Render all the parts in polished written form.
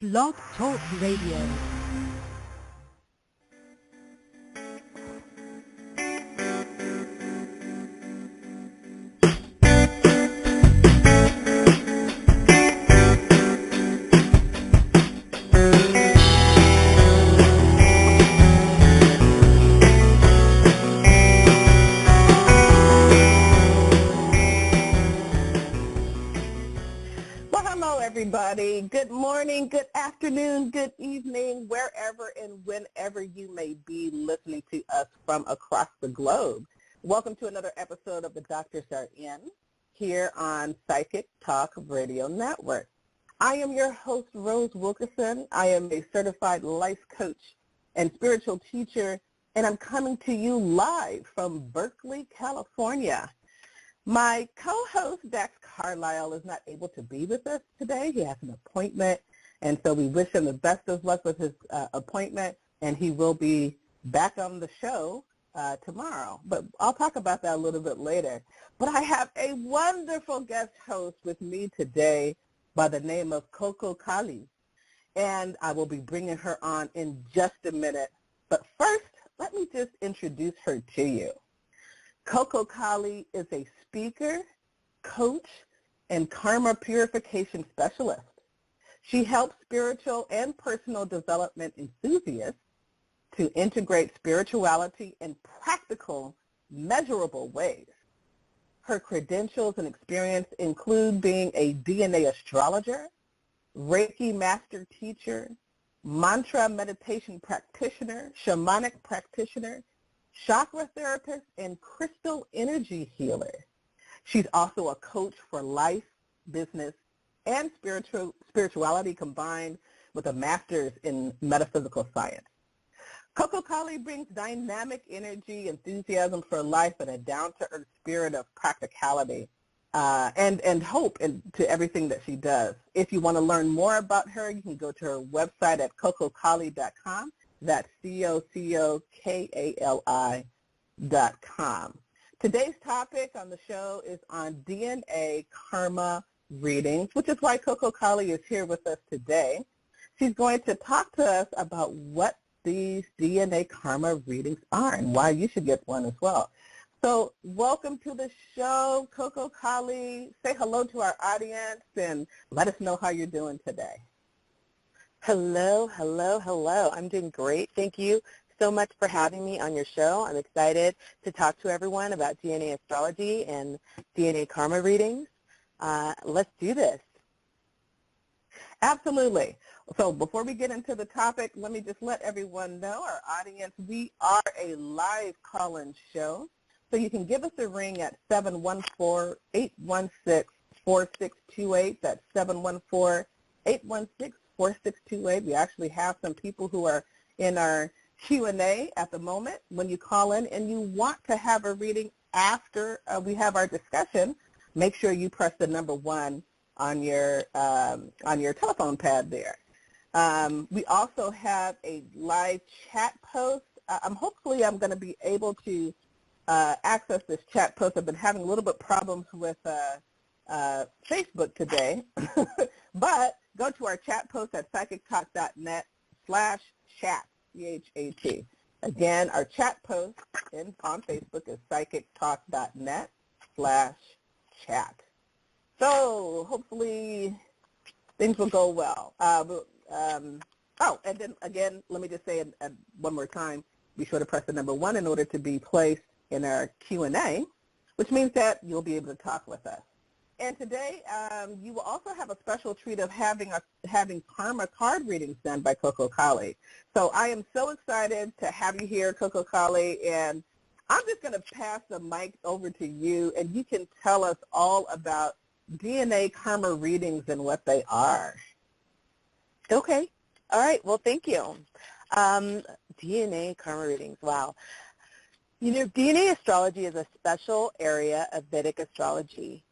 Blog Talk Radio. Everybody. Good morning, good afternoon, good evening, wherever and whenever you may be listening to us from across the globe. Welcome to another episode of The Doctors Are In here on Psychic Talk Radio Network. I am your host, Rose Wilkerson. I am a certified life coach and spiritual teacher, and I'm coming to you live from Berkeley, California. My co-host, Dax Carlisle, is not able to be with us today. He has an appointment, and so we wish him the best of luck with his appointment, and he will be back on the show tomorrow. But I'll talk about that a little bit later. But I have a wonderful guest host with me today by the name of CocoKali, and I will be bringing her on in just a minute. But first, let me just introduce her to you. CocoKali is a speaker, coach, and karma purification specialist. She helps spiritual and personal development enthusiasts to integrate spirituality in practical, measurable ways. Her credentials and experience include being a DNA astrologer, Reiki master teacher, mantra meditation practitioner, shamanic practitioner, chakra therapist, and crystal energy healer. She's also a coach for life, business, and spirituality combined with a master's in metaphysical science. CocoKali brings dynamic energy, enthusiasm for life, and a down-to-earth spirit of practicality and hope to everything that she does. If you want to learn more about her, you can go to her website at CocoKali.com. That's CocoKali.com. Today's topic on the show is on DNA karma readings, which is why CocoKali is here with us today. She's going to talk to us about what these DNA karma readings are and why you should get one as well. So welcome to the show, CocoKali. Say hello to our audience and let us know how you're doing today. Hello. I'm doing great. Thank you so much for having me on your show. I'm excited to talk to everyone about DNA astrology and DNA karma readings. Let's do this. Absolutely. So before we get into the topic, let me just let everyone know, our audience, we are a live call-in show. So you can give us a ring at 714-816-4628. That's 714-816-4628. We actually have some people who are in our Q&A at the moment. When you call in and you want to have a reading after we have our discussion, make sure you press the number 1 on your telephone pad there. We also have a live chat post. Hopefully I'm going to be able to access this chat post. I've been having a little bit problems with Facebook today, but go to our chat post at psychictalk.net/chat, C-H-A-T. Again, our chat post on Facebook is psychictalk.net/chat. So hopefully things will go well. And then again, let me just say one more time, be sure to press the number 1 in order to be placed in our Q&A, which means that you'll be able to talk with us. And today, you will also have a special treat of having karma card readings done by CocoKali. So I am so excited to have you here, CocoKali, and I'm just going to pass the mic over to you, and you can tell us all about DNA karma readings and what they are. Okay. All right. Well, thank you. DNA karma readings. Wow. You know, DNA astrology is a special area of Vedic astrology,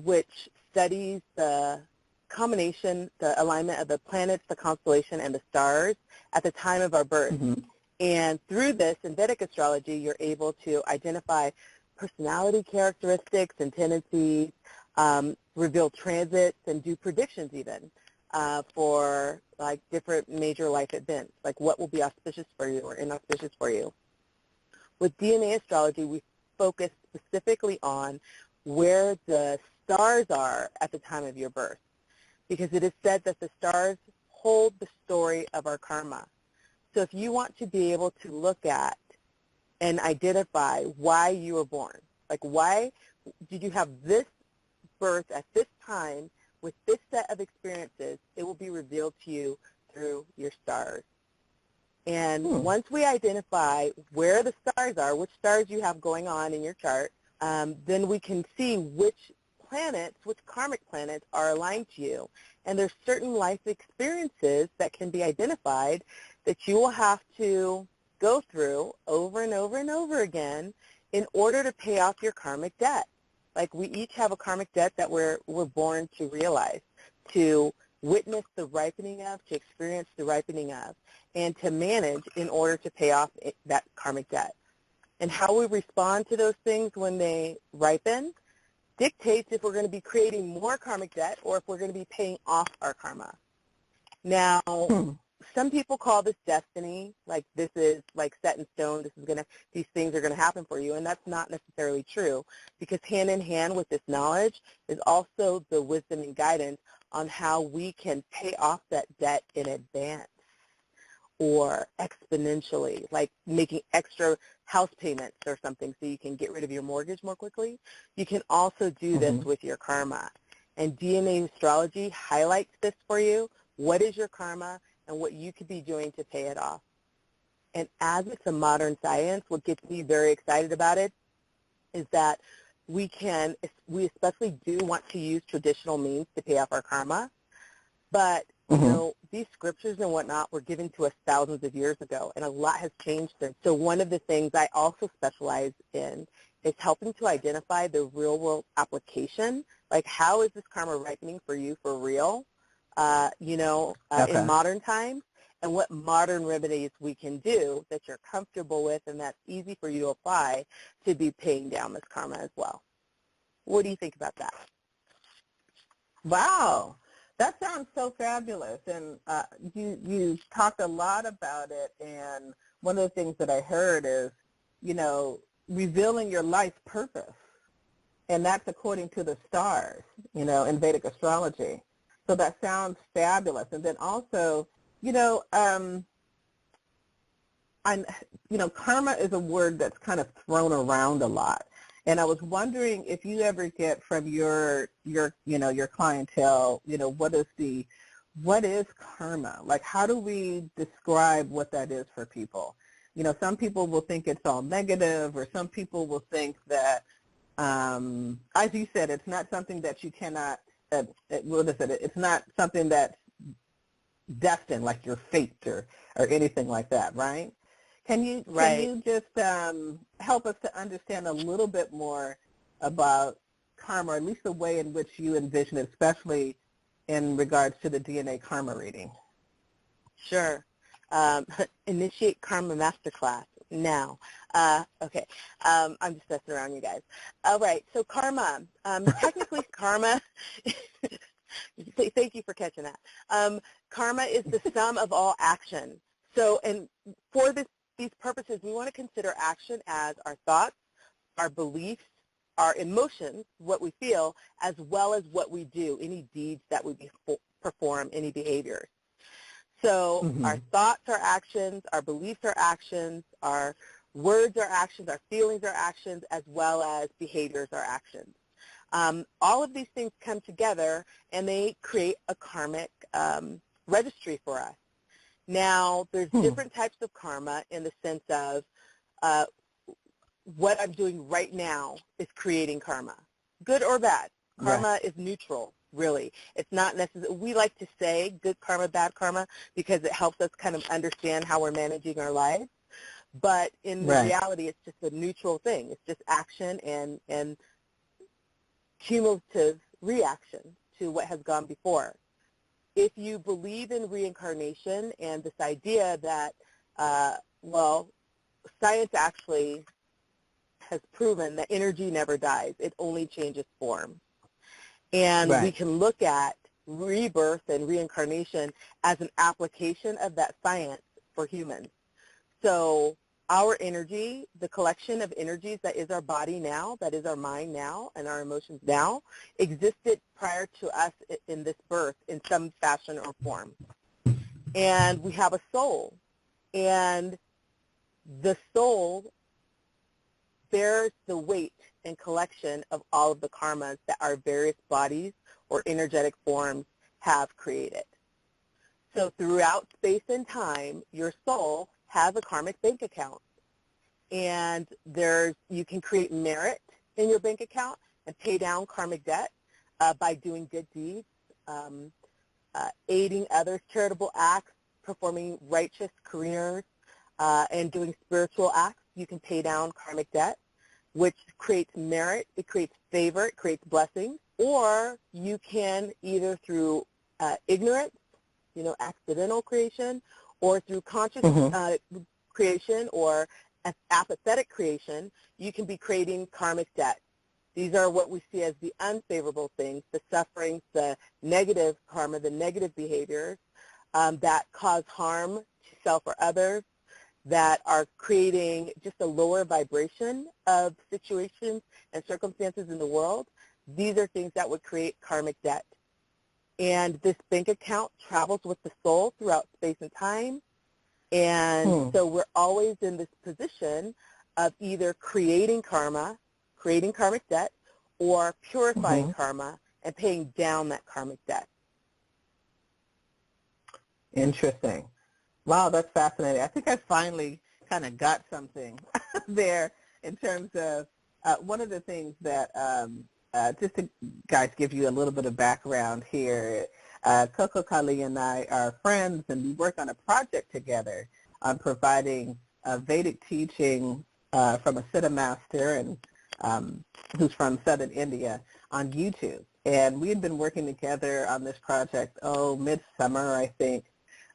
which studies the combination, the alignment of the planets, the constellation, and the stars at the time of our birth. Mm-hmm. And through this, in Vedic astrology, you're able to identify personality characteristics and tendencies, reveal transits, and do predictions even. for like different major life events, like what will be auspicious for you or inauspicious for you. With DNA astrology, we focus specifically on where the stars are at the time of your birth, because it is said that the stars hold the story of our karma. So if you want to be able to look at and identify why you were born, like why did you have this birth at this time with this set of experiences, it will be revealed to you through your stars. And once we identify where the stars are, which stars you have going on in your chart, then we can see which planets, which karmic planets are aligned to you. And there's certain life experiences that can be identified that you will have to go through over and over and over again in order to pay off your karmic debt. Like we each have a karmic debt that we're born to realize, to witness the ripening of, to experience the ripening of, and to manage in order to pay off that karmic debt. And how we respond to those things when they ripen dictates if we're going to be creating more karmic debt or if we're going to be paying off our karma. Now, some people call this destiny, like this is like set in stone, these things are going to happen for you, and that's not necessarily true, because hand in hand with this knowledge is also the wisdom and guidance on how we can pay off that debt in advance or exponentially, like making extra house payments or something so you can get rid of your mortgage more quickly. You can also do this with your karma. And DNA astrology highlights this for you. What is your karma and what you could be doing to pay it off? And as it's a modern science, what gets me very excited about it is that we especially do want to use traditional means to pay off our karma, but you know, these scriptures and whatnot were given to us thousands of years ago, and a lot has changed since. So one of the things I also specialize in is helping to identify the real-world application, like how is this karma ripening for you for real, in modern times, and what modern remedies we can do that you're comfortable with and that's easy for you to apply to be paying down this karma as well. What do you think about that? Wow. That sounds so fabulous, and you talked a lot about it, and one of the things that I heard is, you know, revealing your life purpose, and that's according to the stars, you know, in Vedic astrology. So that sounds fabulous. And then also, karma is a word that's kind of thrown around a lot. And I was wondering if you ever get from your clientele, what is karma? Like, how do we describe what that is for people? You know, some people will think it's all negative, or some people will think that, as you said, it's not something that you cannot, it's not something that's destined, like your fate or anything like that, right? Can you just help us to understand a little bit more about karma, or at least the way in which you envision it, especially in regards to the DNA karma reading? Sure. Initiate Karma Masterclass now. Okay. I'm just messing around, you guys. All right. So karma. Technically, karma. Thank you for catching that. Karma is the sum of all action. So, and for these purposes, we want to consider action as our thoughts, our beliefs, our emotions, what we feel, as well as what we do, any deeds that we perform, any behaviors. So our thoughts are actions, our beliefs are actions, our words are actions, our feelings are actions, as well as behaviors are actions. All of these things come together, and they create a karmic registry for us. Now, there's different types of karma in the sense of what I'm doing right now is creating karma, good or bad. Karma is neutral, really. It's not necessarily, we like to say good karma, bad karma, because it helps us kind of understand how we're managing our lives. But in reality, it's just a neutral thing. It's just action and cumulative reaction to what has gone before. If you believe in reincarnation and this idea that, science actually has proven that energy never dies. It only changes form. And we can look at rebirth and reincarnation as an application of that science for humans. So our energy, the collection of energies that is our body now, that is our mind now, and our emotions now, existed prior to us in this birth in some fashion or form. And we have a soul. And the soul bears the weight and collection of all of the karmas that our various bodies or energetic forms have created. So throughout space and time, your soul has a karmic bank account. And you can create merit in your bank account and pay down karmic debt by doing good deeds, aiding others, charitable acts, performing righteous careers, and doing spiritual acts. You can pay down karmic debt, which creates merit, it creates favor, it creates blessings. Or you can either through ignorance, accidental creation, or through conscious creation or apathetic creation, you can be creating karmic debt. These are what we see as the unfavorable things, the sufferings, the negative karma, the negative behaviors that cause harm to self or others, that are creating just a lower vibration of situations and circumstances in the world. These are things that would create karmic debt. And this bank account travels with the soul throughout space and time. And so we're always in this position of either creating karma, creating karmic debt, or purifying karma and paying down that karmic debt. Interesting. Wow, that's fascinating. I think I finally kind of got something there in terms of one of the things that, just to guys give you a little bit of background here, CocoKali and I are friends, and we work on a project together on providing Vedic teaching from a Siddha master and who's from southern India on YouTube. And we had been working together on this project, midsummer, I think,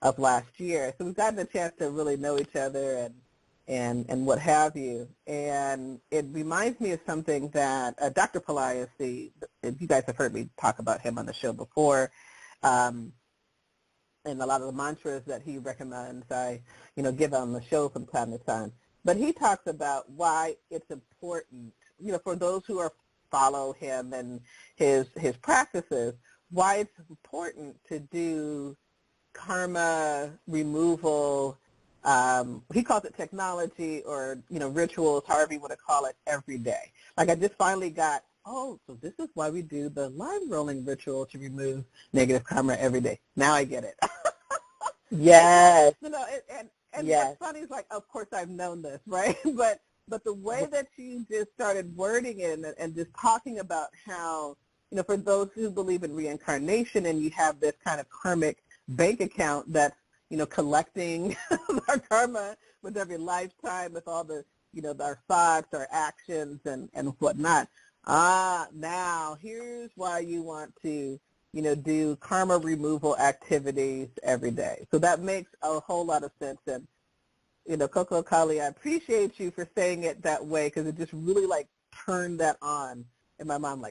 of last year. So we've gotten a chance to really know each other and what have you. And it reminds me of something that Dr. Pillai is you guys have heard me talk about him on the show before, and a lot of the mantras that he recommends I, give on the show from time to time. But he talks about why it's important, for those who follow him and his practices, why it's important to do karma removal. He calls it technology or, rituals, however you want to call it, every day. Like I just finally got, so this is why we do the line rolling ritual to remove negative karma every day. Now I get it. Yes. And what's funny is, like, of course I've known this, right? But the way that you just started wording it and just talking about how, for those who believe in reincarnation and you have this kind of karmic bank account that's, collecting our karma with every lifetime, with all the, our thoughts, our actions, and whatnot. Now here's why you want to, do karma removal activities every day. So that makes a whole lot of sense. And, CocoKali, I appreciate you for saying it that way, because it just really, turned that on in my mind,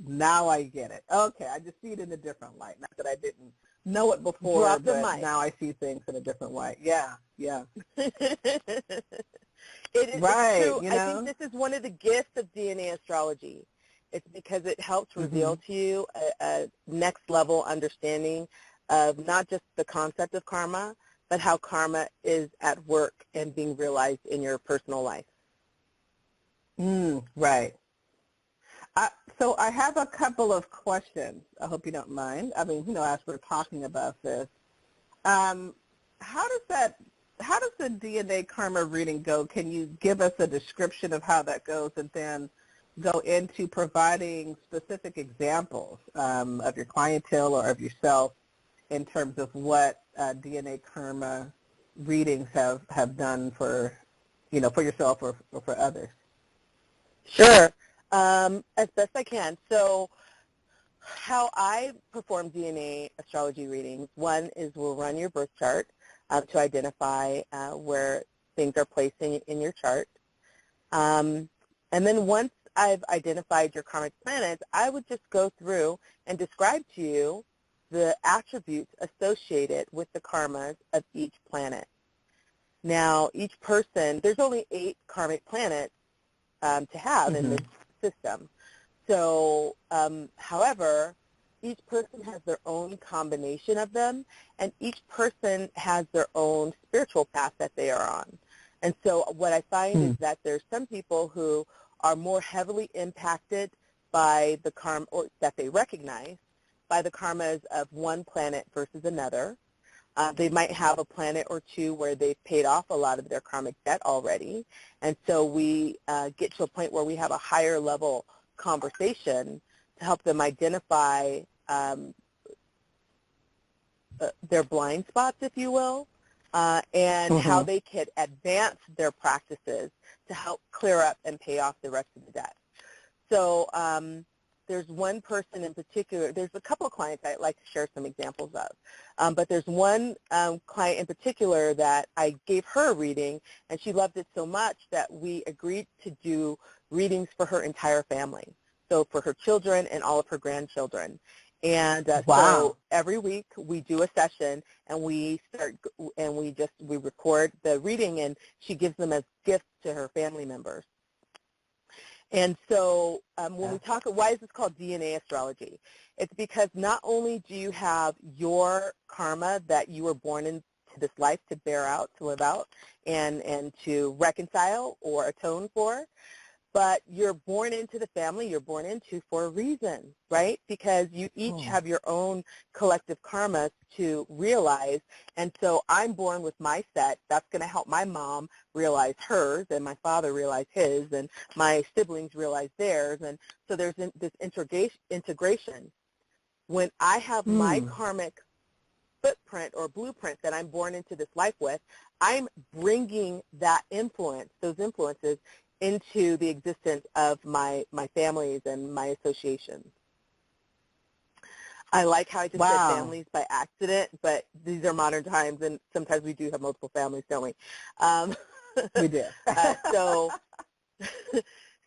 now I get it. Okay, I just see it in a different light. Not that I didn't know it before, but now I see things in a different light. Yeah. It is right, true. I think this is one of the gifts of DNA astrology. It's because it helps reveal to you a next level understanding of not just the concept of karma, but how karma is at work and being realized in your personal life. Right. So I have a couple of questions. I hope you don't mind. I mean, as we're talking about this, how does the DNA karma reading go? Can you give us a description of how that goes, and then go into providing specific examples of your clientele or of yourself in terms of what DNA karma readings have done for yourself or for others? Sure. As best I can. So how I perform DNA astrology readings, one is we'll run your birth chart to identify where things are placed in your chart. And then once I've identified your karmic planets, I would just go through and describe to you the attributes associated with the karmas of each planet. Now, each person, there's only 8 karmic planets to have in this system. So, however, each person has their own combination of them, and each person has their own spiritual path that they are on. And so what I find is that there's some people who are more heavily impacted by the karma, or that they recognize, by the karmas of one planet versus another. They might have a planet or two where they've paid off a lot of their karmic debt already. And so we get to a point where we have a higher level conversation to help them identify their blind spots, if you will, and how they could advance their practices to help clear up and pay off the rest of the debt. So there's one person in particular, there's a couple of clients I'd like to share some examples of, but there's one client in particular that I gave her a reading, and she loved it so much that we agreed to do readings for her entire family, so for her children and all of her grandchildren. And so every week we do a session, and we record the reading, and she gives them as gifts to her family members. And so when we talk, why is this called DNA astrology? It's because not only do you have your karma that you were born into this life to bear out, to live out, and to reconcile or atone for, but you're born into the family you're born into for a reason, right? Because you each have your own collective karmas to realize. And so I'm born with my set. That's going to help my mom realize hers, and my father realize his, and my siblings realize theirs. And so there's this integration. When I have my karmic footprint or blueprint that I'm born into this life with, I'm bringing that influence, those influences, into the existence of my families and my associations. I like how I just said families by accident, but these are modern times, and sometimes we do have multiple families, don't we? We do.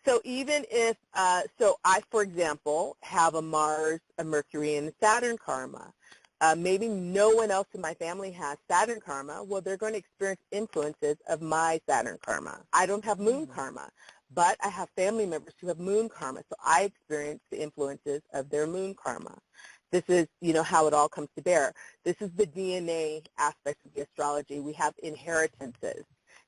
So even if, so I, for example, have a Mars, a Mercury, and a Saturn karma. Maybe no one else in my family has Saturn karma. Well, they're going to experience influences of my Saturn karma. I don't have moon karma, but I have family members who have moon karma, so I experience the influences of their moon karma. This is, how it all comes to bear. This is the DNA aspect of the astrology. We have inheritances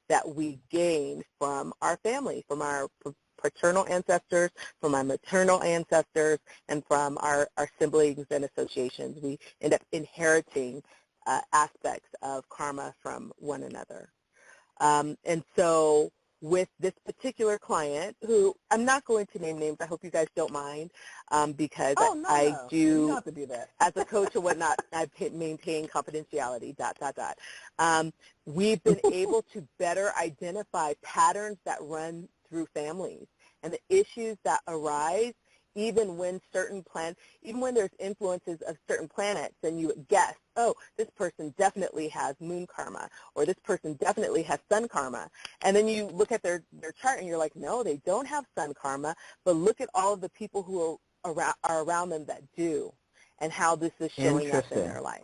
that we gain from our family, from our paternal ancestors, from our maternal ancestors, and from our siblings and associations. We end up inheriting aspects of karma from one another. And so with this particular client, who I'm not going to name names, I hope you guys don't mind, because I do, you don't have to do that. As a coach and whatnot, I maintain confidentiality, ... We've been able to better identify patterns that run through families and the issues that arise even when even when there's influences of certain planets, and you would guess, oh, this person definitely has moon karma, or this person definitely has sun karma. And then you look at their chart and you're like, no, they don't have sun karma, but look at all of the people who are around them that do, and how this is showing up in their life.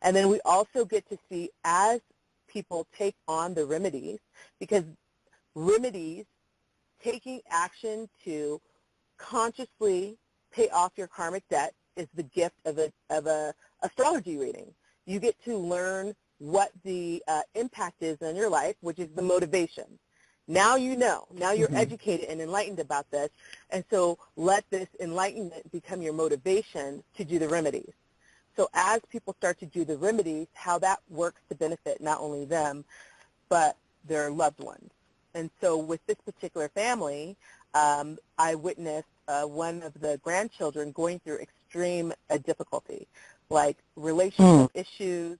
And then we also get to see, as people take on the remedies, because remedies, taking action to consciously pay off your karmic debt, is the gift of a astrology reading. You get to learn what the impact is on your life, which is the motivation. Now you know. Now you're educated and enlightened about this, and so let this enlightenment become your motivation to do the remedies. So as people start to do the remedies, how that works to benefit not only them, but their loved ones. And so with this particular family, I witnessed one of the grandchildren going through extreme difficulty, like relationship issues,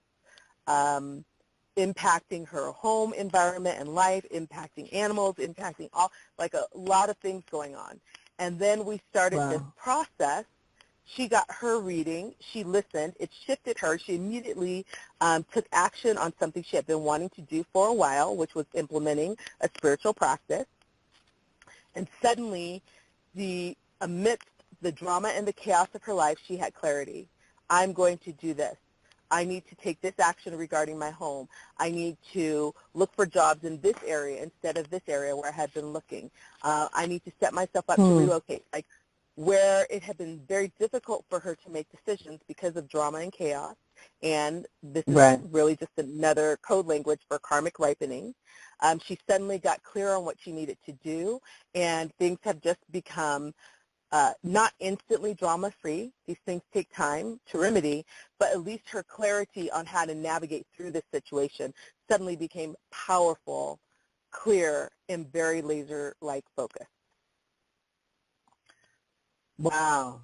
impacting her home environment and life, impacting animals, impacting like a lot of things going on. And then we started this process. She got her reading. She listened. It shifted her. She immediately took action on something she had been wanting to do for a while, which was implementing a spiritual practice. And suddenly, amidst the drama and the chaos of her life, she had clarity. I'm going to do this. I need to take this action regarding my home. I need to look for jobs in this area instead of this area where I had been looking. I need to set myself up to relocate. Like where it had been very difficult for her to make decisions because of drama and chaos. And this is really just another code language for karmic ripening. She suddenly got clear on what she needed to do, and things have just become not instantly drama-free. These things take time to remedy, but at least her clarity on how to navigate through this situation suddenly became powerful, clear, and very laser-like focus. Wow.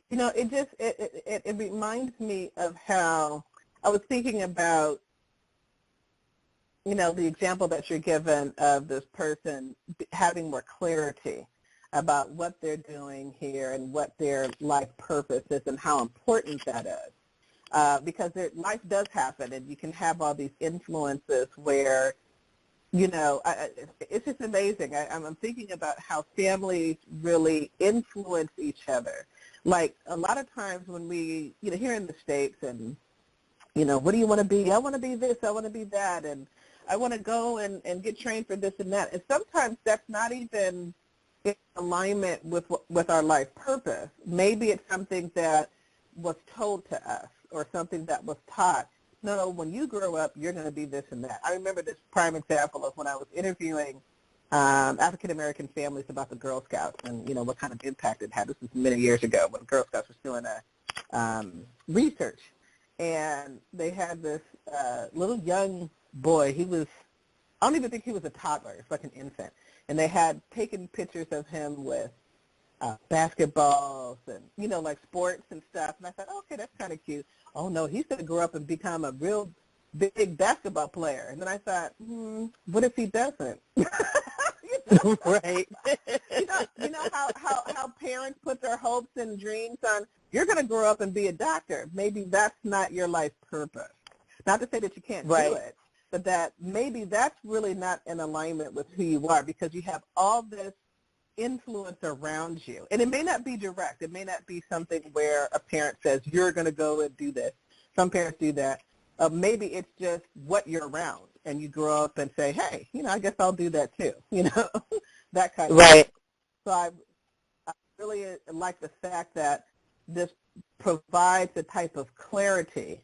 You know, it reminds me of how I was thinking about, you know, the example that you're given of this person having more clarity about what they're doing here and what their life purpose is and how important that is. Because life does happen, and you can have all these influences where, you know, it's just amazing. I'm thinking about how families really influence each other. Like a lot of times when we, you know, here in the States and, you know, what do you want to be? I want to be this, I want to be that, and I want to go and get trained for this and that. And sometimes that's not even in alignment with our life purpose. Maybe it's something that was told to us or something that was taught. No, when you grow up, you're going to be this and that. I remember this prime example of when I was interviewing African-American families about the Girl Scouts and, you know, what kind of impact it had. This was many years ago when Girl Scouts was doing research. And they had this little young boy. He was, I don't even think he was a toddler. It's like an infant. And they had taken pictures of him with basketballs and, you know, like sports and stuff. And I thought, okay, that's kind of cute. Oh, no, he's going to grow up and become a real big basketball player. And then I thought, what if he doesn't? Right. you know how parents put their hopes and dreams on, you're going to grow up and be a doctor. Maybe that's not your life purpose. Not to say that you can't do it, but that maybe that's really not in alignment with who you are because you have all this influence around you. And it may not be direct. It may not be something where a parent says, you're going to go and do this. Some parents do that. Maybe it's just what you're around, and you grow up and say, hey, you know, I guess I'll do that too, you know, that kind of thing. So I really like the fact that this provides a type of clarity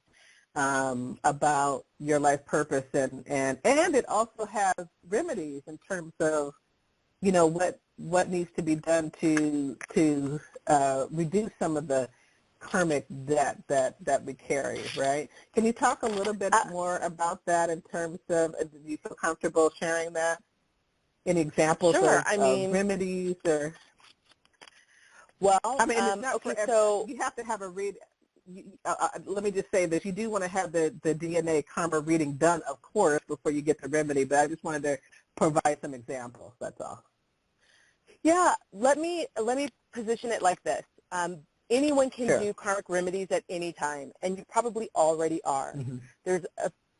about your life purpose, and it also has remedies in terms of, you know, what needs to be done to reduce some of the karmic debt that we carry, right? Can you talk a little bit more about that in terms of, do you feel comfortable sharing that? Any examples of remedies or? Well, I mean, it's not okay, for so you have to have a read. Let me just say this. You do want to have the DNA karma reading done, of course, before you get the remedy, but I just wanted to provide some examples, that's all. Yeah, let me position it like this. Anyone can do karmic remedies at any time, and you probably already are. There's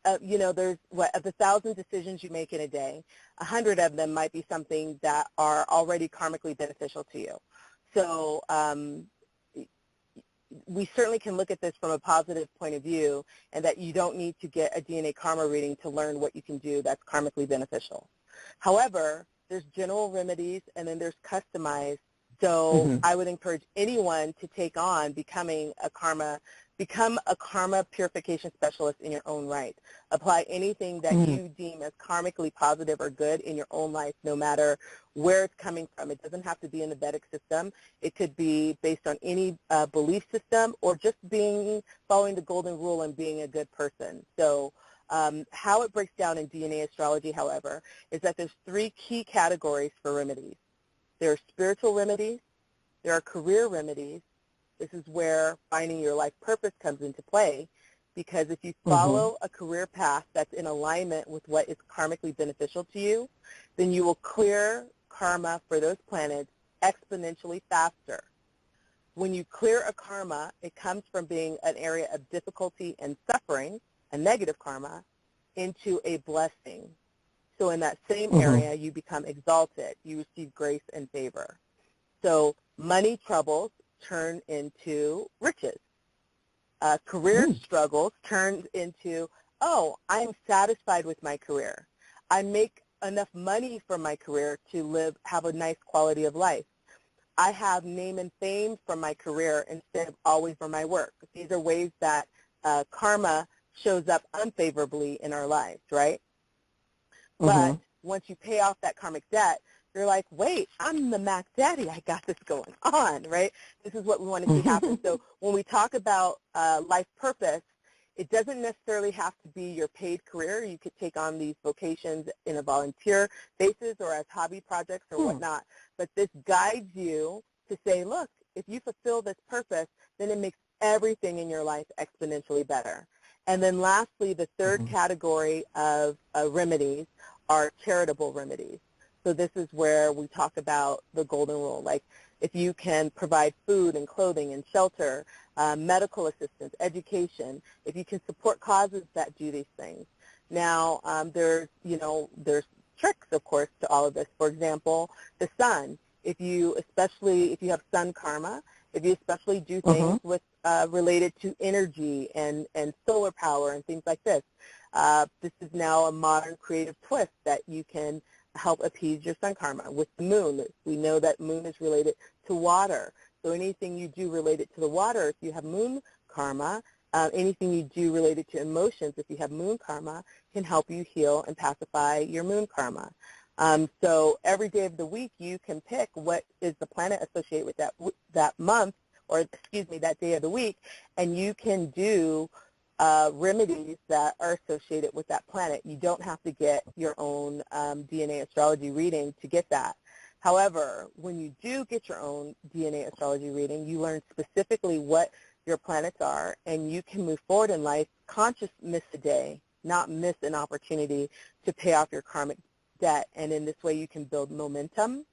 there's of the 1,000 decisions you make in a day, 100 of them might be something that are already karmically beneficial to you. So we certainly can look at this from a positive point of view, and that you don't need to get a DNA karma reading to learn what you can do that's karmically beneficial. However, there's general remedies, and then there's customized. So I would encourage anyone to take on become a karma purification specialist in your own right. Apply anything that you deem as karmically positive or good in your own life, no matter where it's coming from. It doesn't have to be in the Vedic system. It could be based on any belief system, or just following the golden rule and being a good person. So how it breaks down in DNA astrology, however, is that there's 3 key categories for remedies. There are spiritual remedies, there are career remedies. This is where finding your life purpose comes into play, because if you follow a career path that's in alignment with what is karmically beneficial to you, then you will clear karma for those planets exponentially faster. When you clear a karma, it comes from being an area of difficulty and suffering, a negative karma, into a blessing. So in that same area, you become exalted. You receive grace and favor. So money troubles turn into riches. career struggles turns into, oh, I'm satisfied with my career. I make enough money from my career to have a nice quality of life. I have name and fame from my career instead of always from my work. These are ways that karma shows up unfavorably in our lives, right? But once you pay off that karmic debt, you're like, wait, I'm the Mac Daddy. I got this going on, right? This is what we want to see happen. So when we talk about life purpose, it doesn't necessarily have to be your paid career. You could take on these vocations in a volunteer basis or as hobby projects or whatnot. But this guides you to say, look, if you fulfill this purpose, then it makes everything in your life exponentially better. And then lastly, the third category of remedies are charitable remedies. So this is where we talk about the golden rule, like if you can provide food and clothing and shelter, medical assistance, education, if you can support causes that do these things. Now, there's tricks, of course, to all of this. For example, the sun. If you have sun karma, if you especially do things with related to energy and solar power and things like this, this is now a modern creative twist that you can help appease your sun karma. With the moon, we know that moon is related to water. So anything you do related to the water, if you have moon karma, anything you do related to emotions, if you have moon karma, can help you heal and pacify your moon karma. So every day of the week, you can pick what is the planet associated with that month, or excuse me, that day of the week, and you can do remedies that are associated with that planet. You don't have to get your own DNA astrology reading to get that. However, when you do get your own DNA astrology reading, you learn specifically what your planets are, and you can move forward in life, conscious miss a day, not miss an opportunity to pay off your karmic debt. And in this way, you can build momentum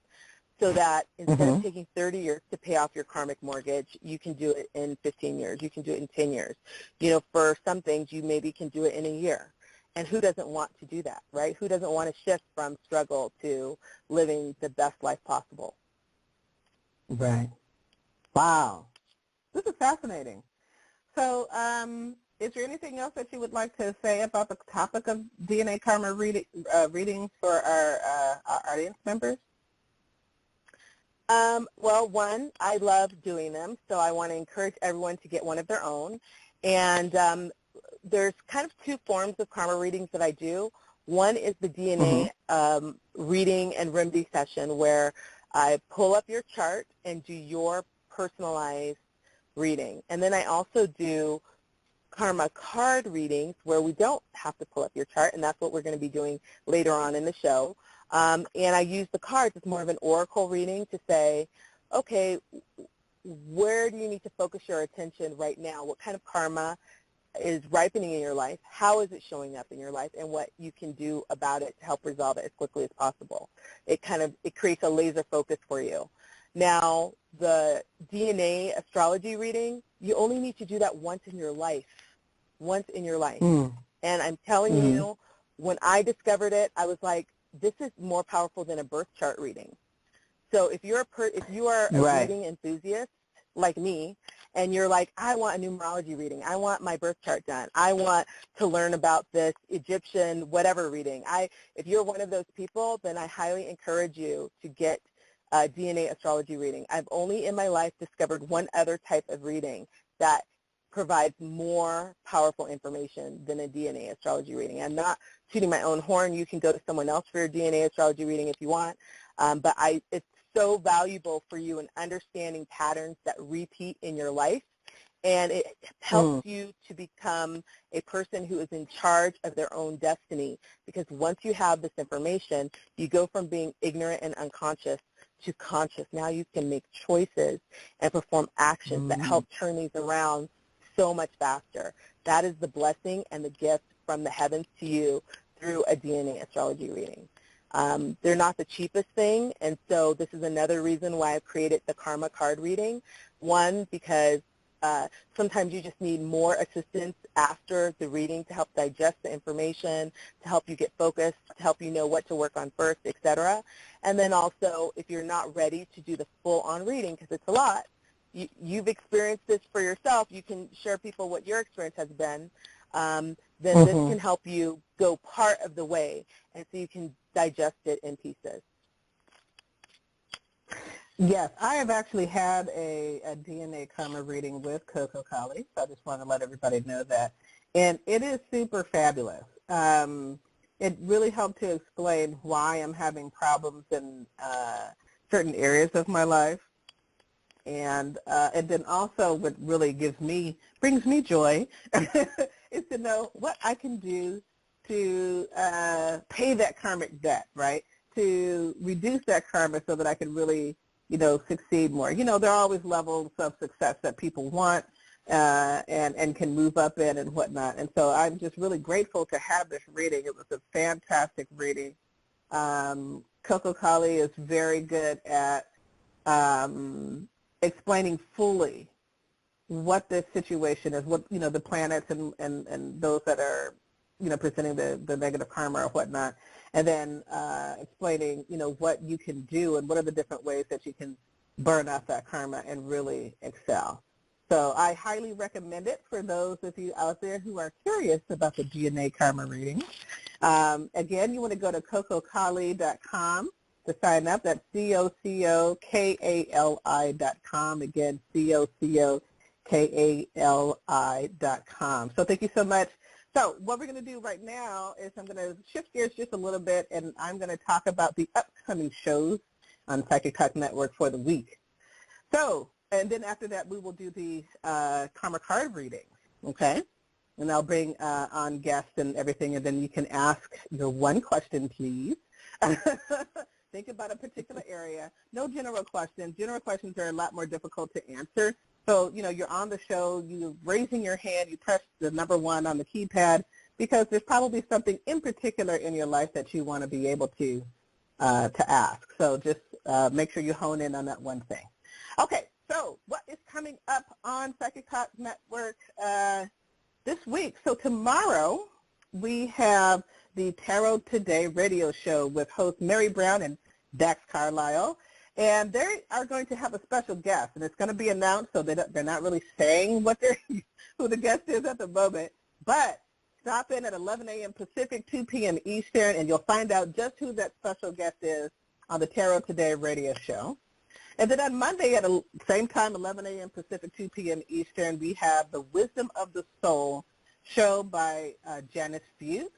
so that instead of taking 30 years to pay off your karmic mortgage, you can do it in 15 years. You can do it in 10 years. You know, for some things, you maybe can do it in a year. And who doesn't want to do that, right? Who doesn't want to shift from struggle to living the best life possible? Right. Wow. This is fascinating. So is there anything else that you would like to say about the topic of DNA karma readings for our audience members? Well, one, I love doing them, so I want to encourage everyone to get one of their own. And there's kind of two forms of karma readings that I do. One is the DNA reading and remedy session, where I pull up your chart and do your personalized reading. And then I also do karma card readings where we don't have to pull up your chart, and that's what we're going to be doing later on in the show. And I use the cards as more of an oracle reading to say, okay, where do you need to focus your attention right now? What kind of karma is ripening in your life? How is it showing up in your life? And what you can do about it to help resolve it as quickly as possible. It creates a laser focus for you. Now, the DNA astrology reading, you only need to do that once in your life. And I'm telling you, when I discovered it, I was like, this is more powerful than a birth chart reading. So if you are a reading enthusiast like me, and you're like, I want a numerology reading, I want my birth chart done, I want to learn about this Egyptian whatever reading, if you're one of those people, then I highly encourage you to get a DNA astrology reading. I've only in my life discovered one other type of reading that provides more powerful information than a DNA astrology reading. I'm not tooting my own horn. You can go to someone else for your DNA astrology reading if you want, but it's so valuable for you in understanding patterns that repeat in your life, and it helps you to become a person who is in charge of their own destiny, because once you have this information, you go from being ignorant and unconscious to conscious. Now you can make choices and perform actions that help turn these around so much faster. That is the blessing and the gift from the heavens to you through a DNA astrology reading. They're not the cheapest thing, and so this is another reason why I've created the karma card reading. One, because sometimes you just need more assistance after the reading to help digest the information, to help you get focused, to help you know what to work on first, etc. And then also, if you're not ready to do the full-on reading, because it's a lot, you've experienced this for yourself, you can share people what your experience has been, then this can help you go part of the way, and so you can digest it in pieces. Yes, I have actually had a DNA karma reading with CocoKali, so I just want to let everybody know that. And it is super fabulous. It really helped to explain why I'm having problems in certain areas of my life. And then also what really brings me joy is to know what I can do to pay that karmic debt, right? To reduce that karma so that I can really, succeed more. There are always levels of success that people want and can move up in and whatnot. And so I'm just really grateful to have this reading. It was a fantastic reading. CocoKali is very good at explaining fully what this situation is, what, the planets and those that are, presenting the negative karma or whatnot, and then explaining, what you can do and what are the different ways that you can burn off that karma and really excel. So I highly recommend it for those of you out there who are curious about the DNA karma reading. Again, you want to go to CocoKali.com to sign up. That's CocoKali.com. Again, CocoKali.com. So thank you so much. So what we're going to do right now is I'm going to shift gears just a little bit, and I'm going to talk about the upcoming shows on Psychic Talk Network for the week. So, and then after that, we will do the karma card readings, okay? And I'll bring on guests and everything, and then you can ask your one question, please. Think about a particular area. No general questions. General questions are a lot more difficult to answer. So, you're on the show, you're raising your hand, you press the number 1 on the keypad because there's probably something in particular in your life that you want to be able to ask. So just make sure you hone in on that one thing. Okay, so what is coming up on Psychic Talk Network this week? So tomorrow we have the Tarot Today radio show with hosts Mary Brown and Dax Carlisle. And they are going to have a special guest, and it's going to be announced, so they're not really saying who the guest is at the moment. But stop in at 11 a.m. Pacific, 2 p.m. Eastern, and you'll find out just who that special guest is on the Tarot Today radio show. And then on Monday at the same time, 11 a.m. Pacific, 2 p.m. Eastern, we have the Wisdom of the Soul show by Janice Fuchs.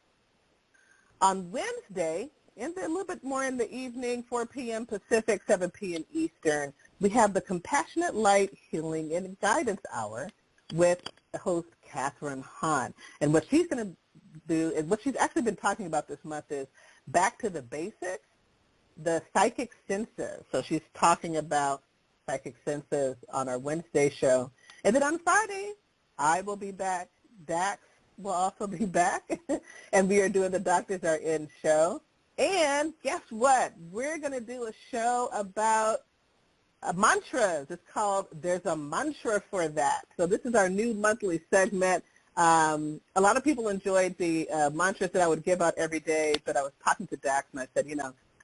On Wednesday, and then a little bit more in the evening, 4 p.m. Pacific, 7 p.m. Eastern, we have the Compassionate Light Healing and Guidance Hour with the host, Catherine Hahn. And what she's going to do, and what she's actually been talking about this month is back to the basics, the psychic senses. So she's talking about psychic senses on our Wednesday show. And then on Friday, I will be back. Dax will also be back. And we are doing the Doctors Are In show. And guess what? We're going to do a show about mantras. It's called There's a Mantra for That. So this is our new monthly segment. A lot of people enjoyed the mantras that I would give out every day, but I was talking to Dax and I said,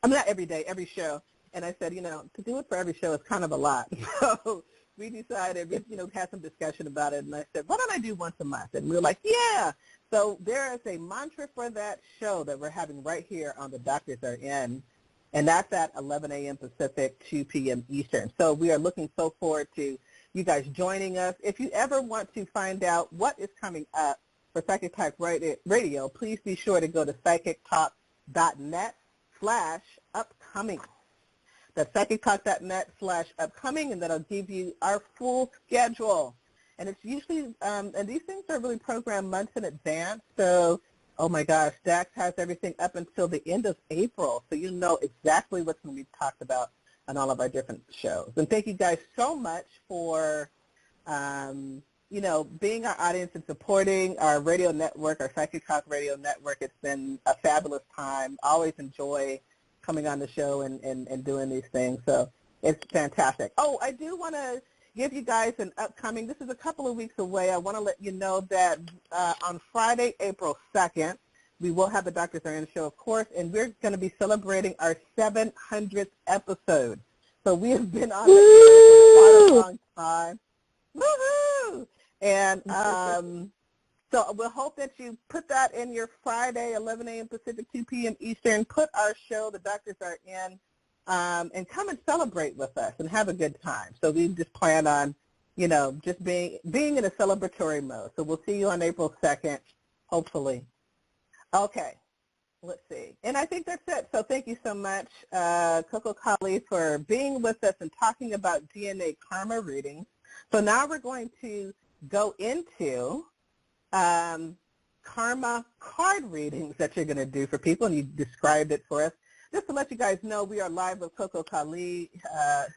I'm not every day, every show. And I said, to do it for every show is kind of a lot. So we decided, had some discussion about it. And I said, why don't I do once a month? And we were like, yeah. So there is a mantra for that show that we're having right here on the Doctors Are In, and that's at 11 a.m. Pacific, 2 p.m. Eastern. So we are looking so forward to you guys joining us. If you ever want to find out what is coming up for Psychic Talk Radio, please be sure to go to psychictalk.net/upcoming. That's psychictalk.net/upcoming, and that'll give you our full schedule. And it's usually, and these things are really programmed months in advance. So, oh my gosh, Dax has everything up until the end of April. So you know exactly what's going to be talked about on all of our different shows. And thank you guys so much for, being our audience and supporting our radio network, our Psychic Talk Radio Network. It's been a fabulous time. Always enjoy coming on the show and doing these things. So it's fantastic. Oh, I do want to give you guys an upcoming, this is a couple of weeks away. I want to let you know that on Friday, April 2nd, we will have the Doctors Are In show, of course, and we're going to be celebrating our 700th episode. So we have been on the air for quite a long time. Woohoo! And so we'll hope that you put that in your Friday, 11 a.m. Pacific, 2 p.m. Eastern. Put our show, The Doctors Are In, and come and celebrate with us and have a good time. So we just plan on, just being in a celebratory mode. So we'll see you on April 2nd, hopefully. Okay. Let's see. And I think that's it. So thank you so much, CocoKali, for being with us and talking about DNA karma readings. So now we're going to go into karma card readings that you're going to do for people, and you described it for us. Just to let you guys know, we are live with CocoKali,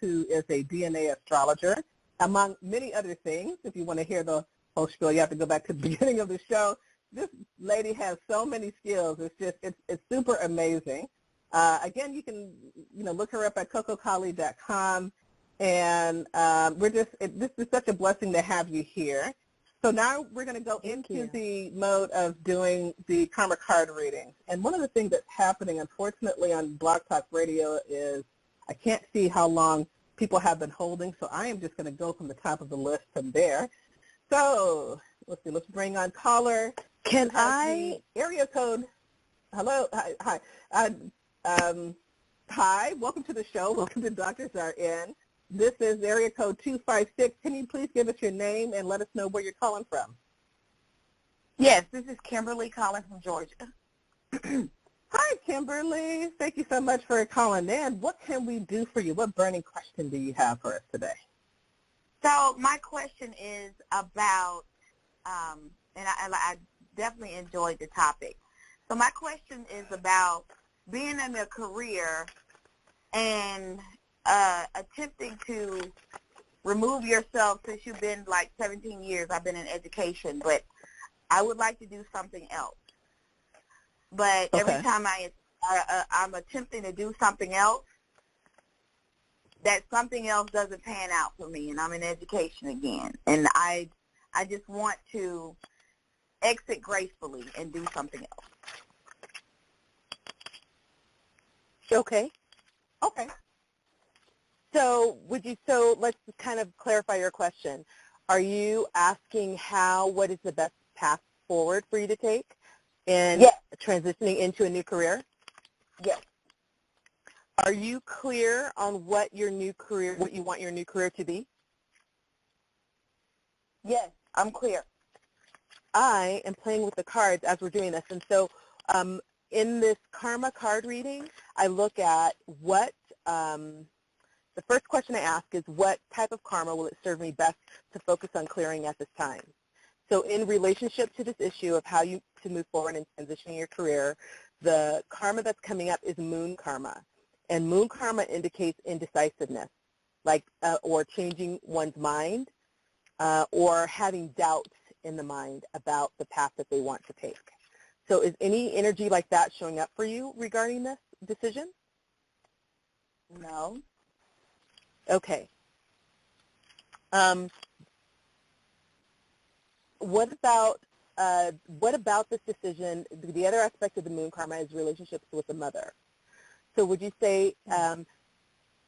who is a DNA astrologer, among many other things. If you want to hear the whole spiel, you have to go back to the beginning of the show. This lady has so many skills. It's super amazing. Again, you can look her up at CocoKali.com, and this is such a blessing to have you here. So now we're going to go into the mode of doing the karma card readings. And one of the things that's happening, unfortunately, on Blog Talk Radio is I can't see how long people have been holding, so I am just going to go from the top of the list from there. So let's see. Let's bring on caller. Can I? Area code. Hello. Hi. Hi. Welcome to the show. Welcome to Doctors Are In. This is area code 256. Can you please give us your name and let us know where you're calling from? Yes, this is Kimberly calling from Georgia. Hi, Kimberly. Thank you so much for calling in. What can we do for you? What burning question do you have for us today? So my question is about, and I definitely enjoyed the topic. So my question is about being in a career and attempting to remove yourself. Since you've been like 17 years, I've been in education, but I would like to do something else. But every time I'm attempting to do something else, that something else doesn't pan out for me, and I'm in education again. And I just want to exit gracefully and do something else. Okay. So let's kind of clarify your question. Are you asking what is the best path forward for you to take in transitioning into a new career? Yes. Are you clear on what you want your new career to be? Yes, I'm clear. I am playing with the cards as we're doing this. And so in this karma card reading, I look at the first question I ask is, what type of karma will it serve me best to focus on clearing at this time? So in relationship to this issue of how to move forward in transitioning your career, the karma that's coming up is moon karma. And moon karma indicates indecisiveness, or changing one's mind, or having doubts in the mind about the path that they want to take. So is any energy like that showing up for you regarding this decision? No. Okay. What about this decision? The other aspect of the moon karma is relationships with the mother. So would you say,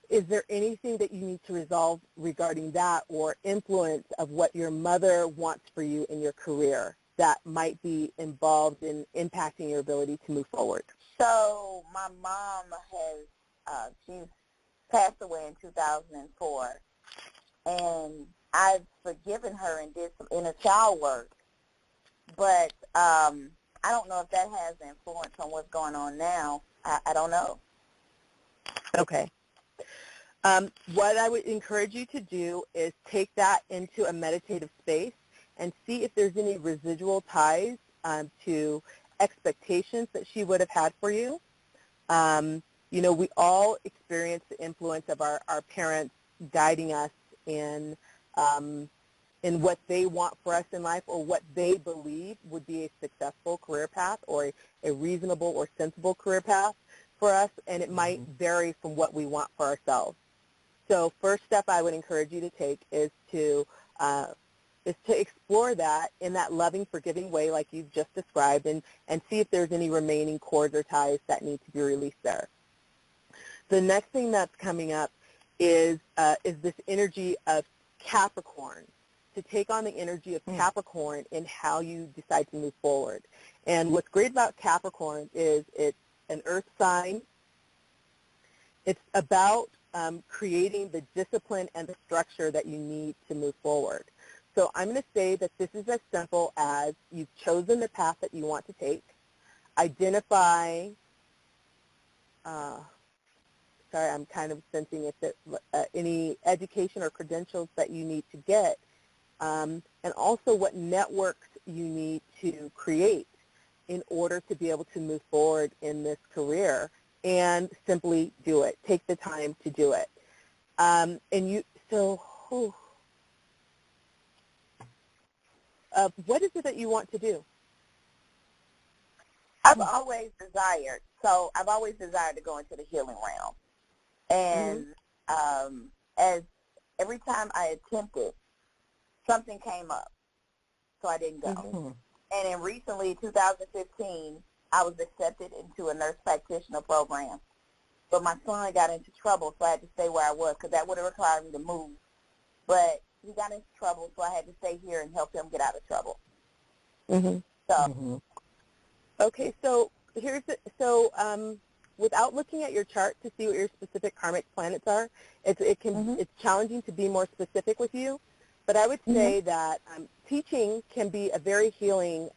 is there anything that you need to resolve regarding that, or influence of what your mother wants for you in your career that might be involved in impacting your ability to move forward? So my mom she's passed away in 2004, and I've forgiven her and did some inner child work, but I don't know if that has influence on what's going on now. I don't know. Okay. What I would encourage you to do is take that into a meditative space and see if there's any residual ties to expectations that she would have had for you. We all experience the influence of our parents guiding us in what they want for us in life, or what they believe would be a successful career path, or a reasonable or sensible career path for us, and it might vary from what we want for ourselves. So first step I would encourage you to take is to explore that in that loving, forgiving way like you've just described, and see if there's any remaining cords or ties that need to be released there. The next thing that's coming up is this energy of Capricorn, to take on the energy of Capricorn in how you decide to move forward. And what's great about Capricorn is it's an earth sign. It's about creating the discipline and the structure that you need to move forward. So I'm going to say that this is as simple as you've chosen the path that you want to take, identify, sorry, I'm kind of sensing if it, any education or credentials that you need to get, and also what networks you need to create in order to be able to move forward in this career, and simply do it. Take the time to do it. And you, so, what is it that you want to do? I've always desired to go into the healing realm. And as every time I attempted, something came up, so I didn't go. And then recently, 2015, I was accepted into a nurse practitioner program. But my son got into trouble, so I had to stay where I was, because that would have required me to move. But he got into trouble, so I had to stay here and help him get out of trouble. Okay, so here's the, without looking at your chart to see what your specific karmic planets are, it's challenging to be more specific with you. But I would say that teaching can be a very healing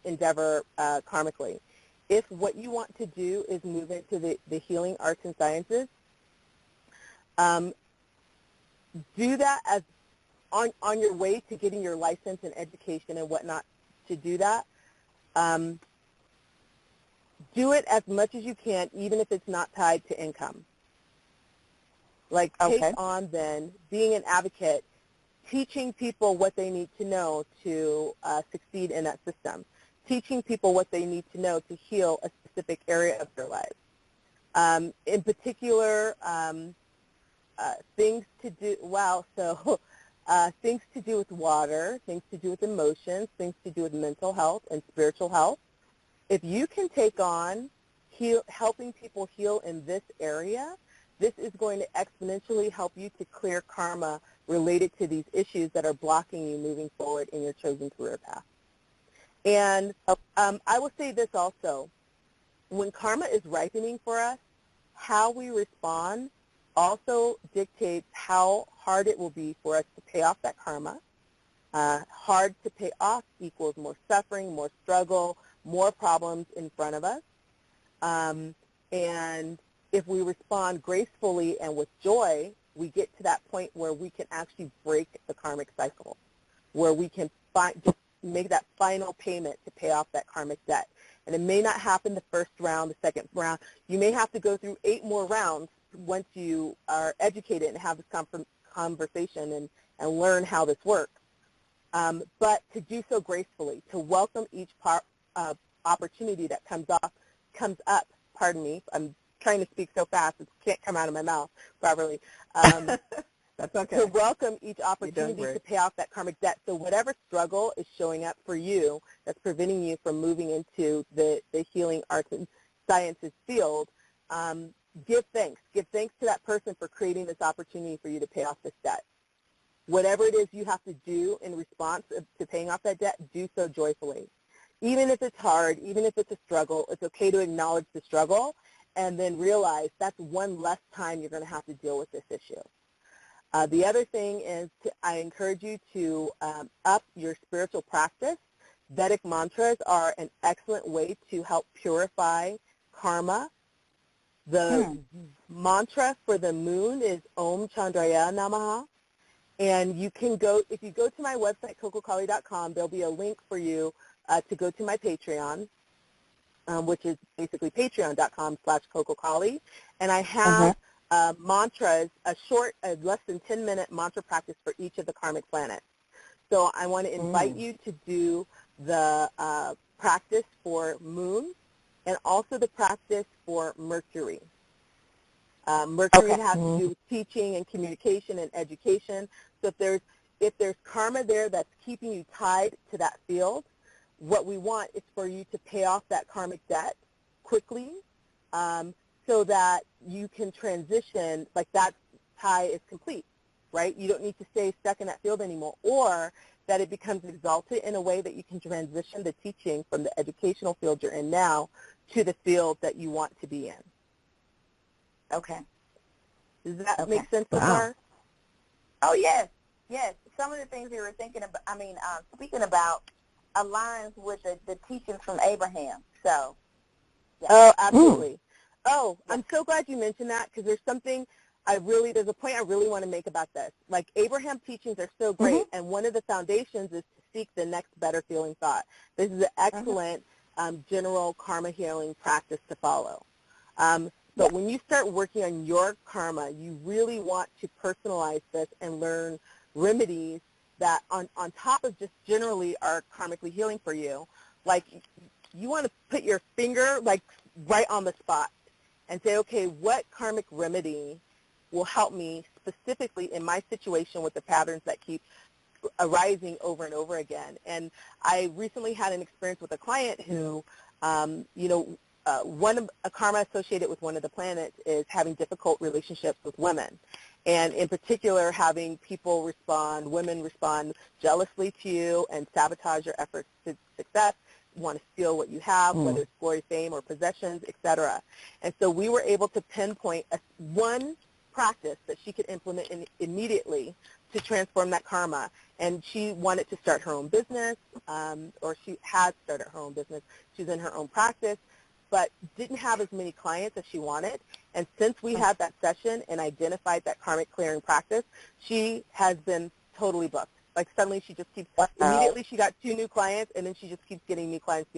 endeavor karmically. If what you want to do is move into the healing arts and sciences, do that as on your way to getting your license and education and whatnot to do that. Do it as much as you can, even if it's not tied to income. Like take on then being an advocate, teaching people what they need to know to succeed in that system, teaching people what they need to know to heal a specific area of their lives. In particular, things to do, things to do with water, things to do with emotions, things to do with mental health and spiritual health. If you can take on helping people heal in this area, this is going to exponentially help you to clear karma related to these issues that are blocking you moving forward in your chosen career path. And I will say this also. When karma is ripening for us, how we respond also dictates how hard it will be for us to pay off that karma. Hard to pay off equals more suffering, more struggle, more problems in front of us. And if we respond gracefully and with joy, we get to that point where we can actually break the karmic cycle, where we can just make that final payment to pay off that karmic debt. And it may not happen the first round, the second round. You may have to go through 8 more rounds once you are educated and have this conversation and learn how this works. But to do so gracefully, to welcome each opportunity that comes up. Pardon me, I'm trying to speak so fast it can't come out of my mouth properly. That's okay. To welcome each opportunity to pay off that karmic debt. So whatever struggle is showing up for you that's preventing you from moving into the healing arts and sciences field, give thanks. Give thanks to that person for creating this opportunity for you to pay off this debt. Whatever it is you have to do in response to paying off that debt, do so joyfully. Even if it's hard, even if it's a struggle, it's okay to acknowledge the struggle and then realize that's one less time you're going to have to deal with this issue. The other thing is I encourage you to up your spiritual practice. Vedic mantras are an excellent way to help purify karma. The mantra for the moon is Om Chandraya Namaha. And you can go, if you go to my website, CocoKali.com, there'll be a link for you to go to my Patreon, which is basically patreon.com/CocoKali. And I have mantras, a short, less than 10-minute mantra practice for each of the karmic planets. So I want to invite you to do the practice for moon and also the practice for Mercury. Mercury has to do with teaching and communication and education. So if there's karma there that's keeping you tied to that field, what we want is for you to pay off that karmic debt quickly so that you can transition, like that's tie is complete, right? You don't need to stay stuck in that field anymore, or that it becomes exalted in a way that you can transition the teaching from the educational field you're in now to the field that you want to be in. Okay. Does that Okay. make sense so Wow. far? Oh, yes, yes. Some of the things we were thinking about, speaking about aligns with the teachings from Abraham. So, yeah. Oh, absolutely. Oh, Yeah. I'm so glad you mentioned that, because there's a point I really want to make about this. Like, Abraham teachings are so great, and one of the foundations is to seek the next better feeling thought. This is an excellent general karma healing practice to follow. But when you start working on your karma, you really want to personalize this and learn remedies that on top of just generally are karmically healing for you. Like, you want to put your finger like right on the spot and say, okay, what karmic remedy will help me specifically in my situation with the patterns that keep arising over and over again. And I recently had an experience with a client who, a karma associated with one of the planets is having difficult relationships with women. And in particular, having women respond jealously to you and sabotage your efforts to success, want to steal what you have, whether it's glory, fame, or possessions, etc. And so we were able to pinpoint one practice that she could implement immediately to transform that karma. And she wanted to start her own business, or she had started her own business. She's in her own practice, but didn't have as many clients as she wanted. And since we had that session and identified that karmic clearing practice, she has been totally booked. Like, suddenly she just keeps, immediately she got 2 new clients, and then she just keeps getting new clients.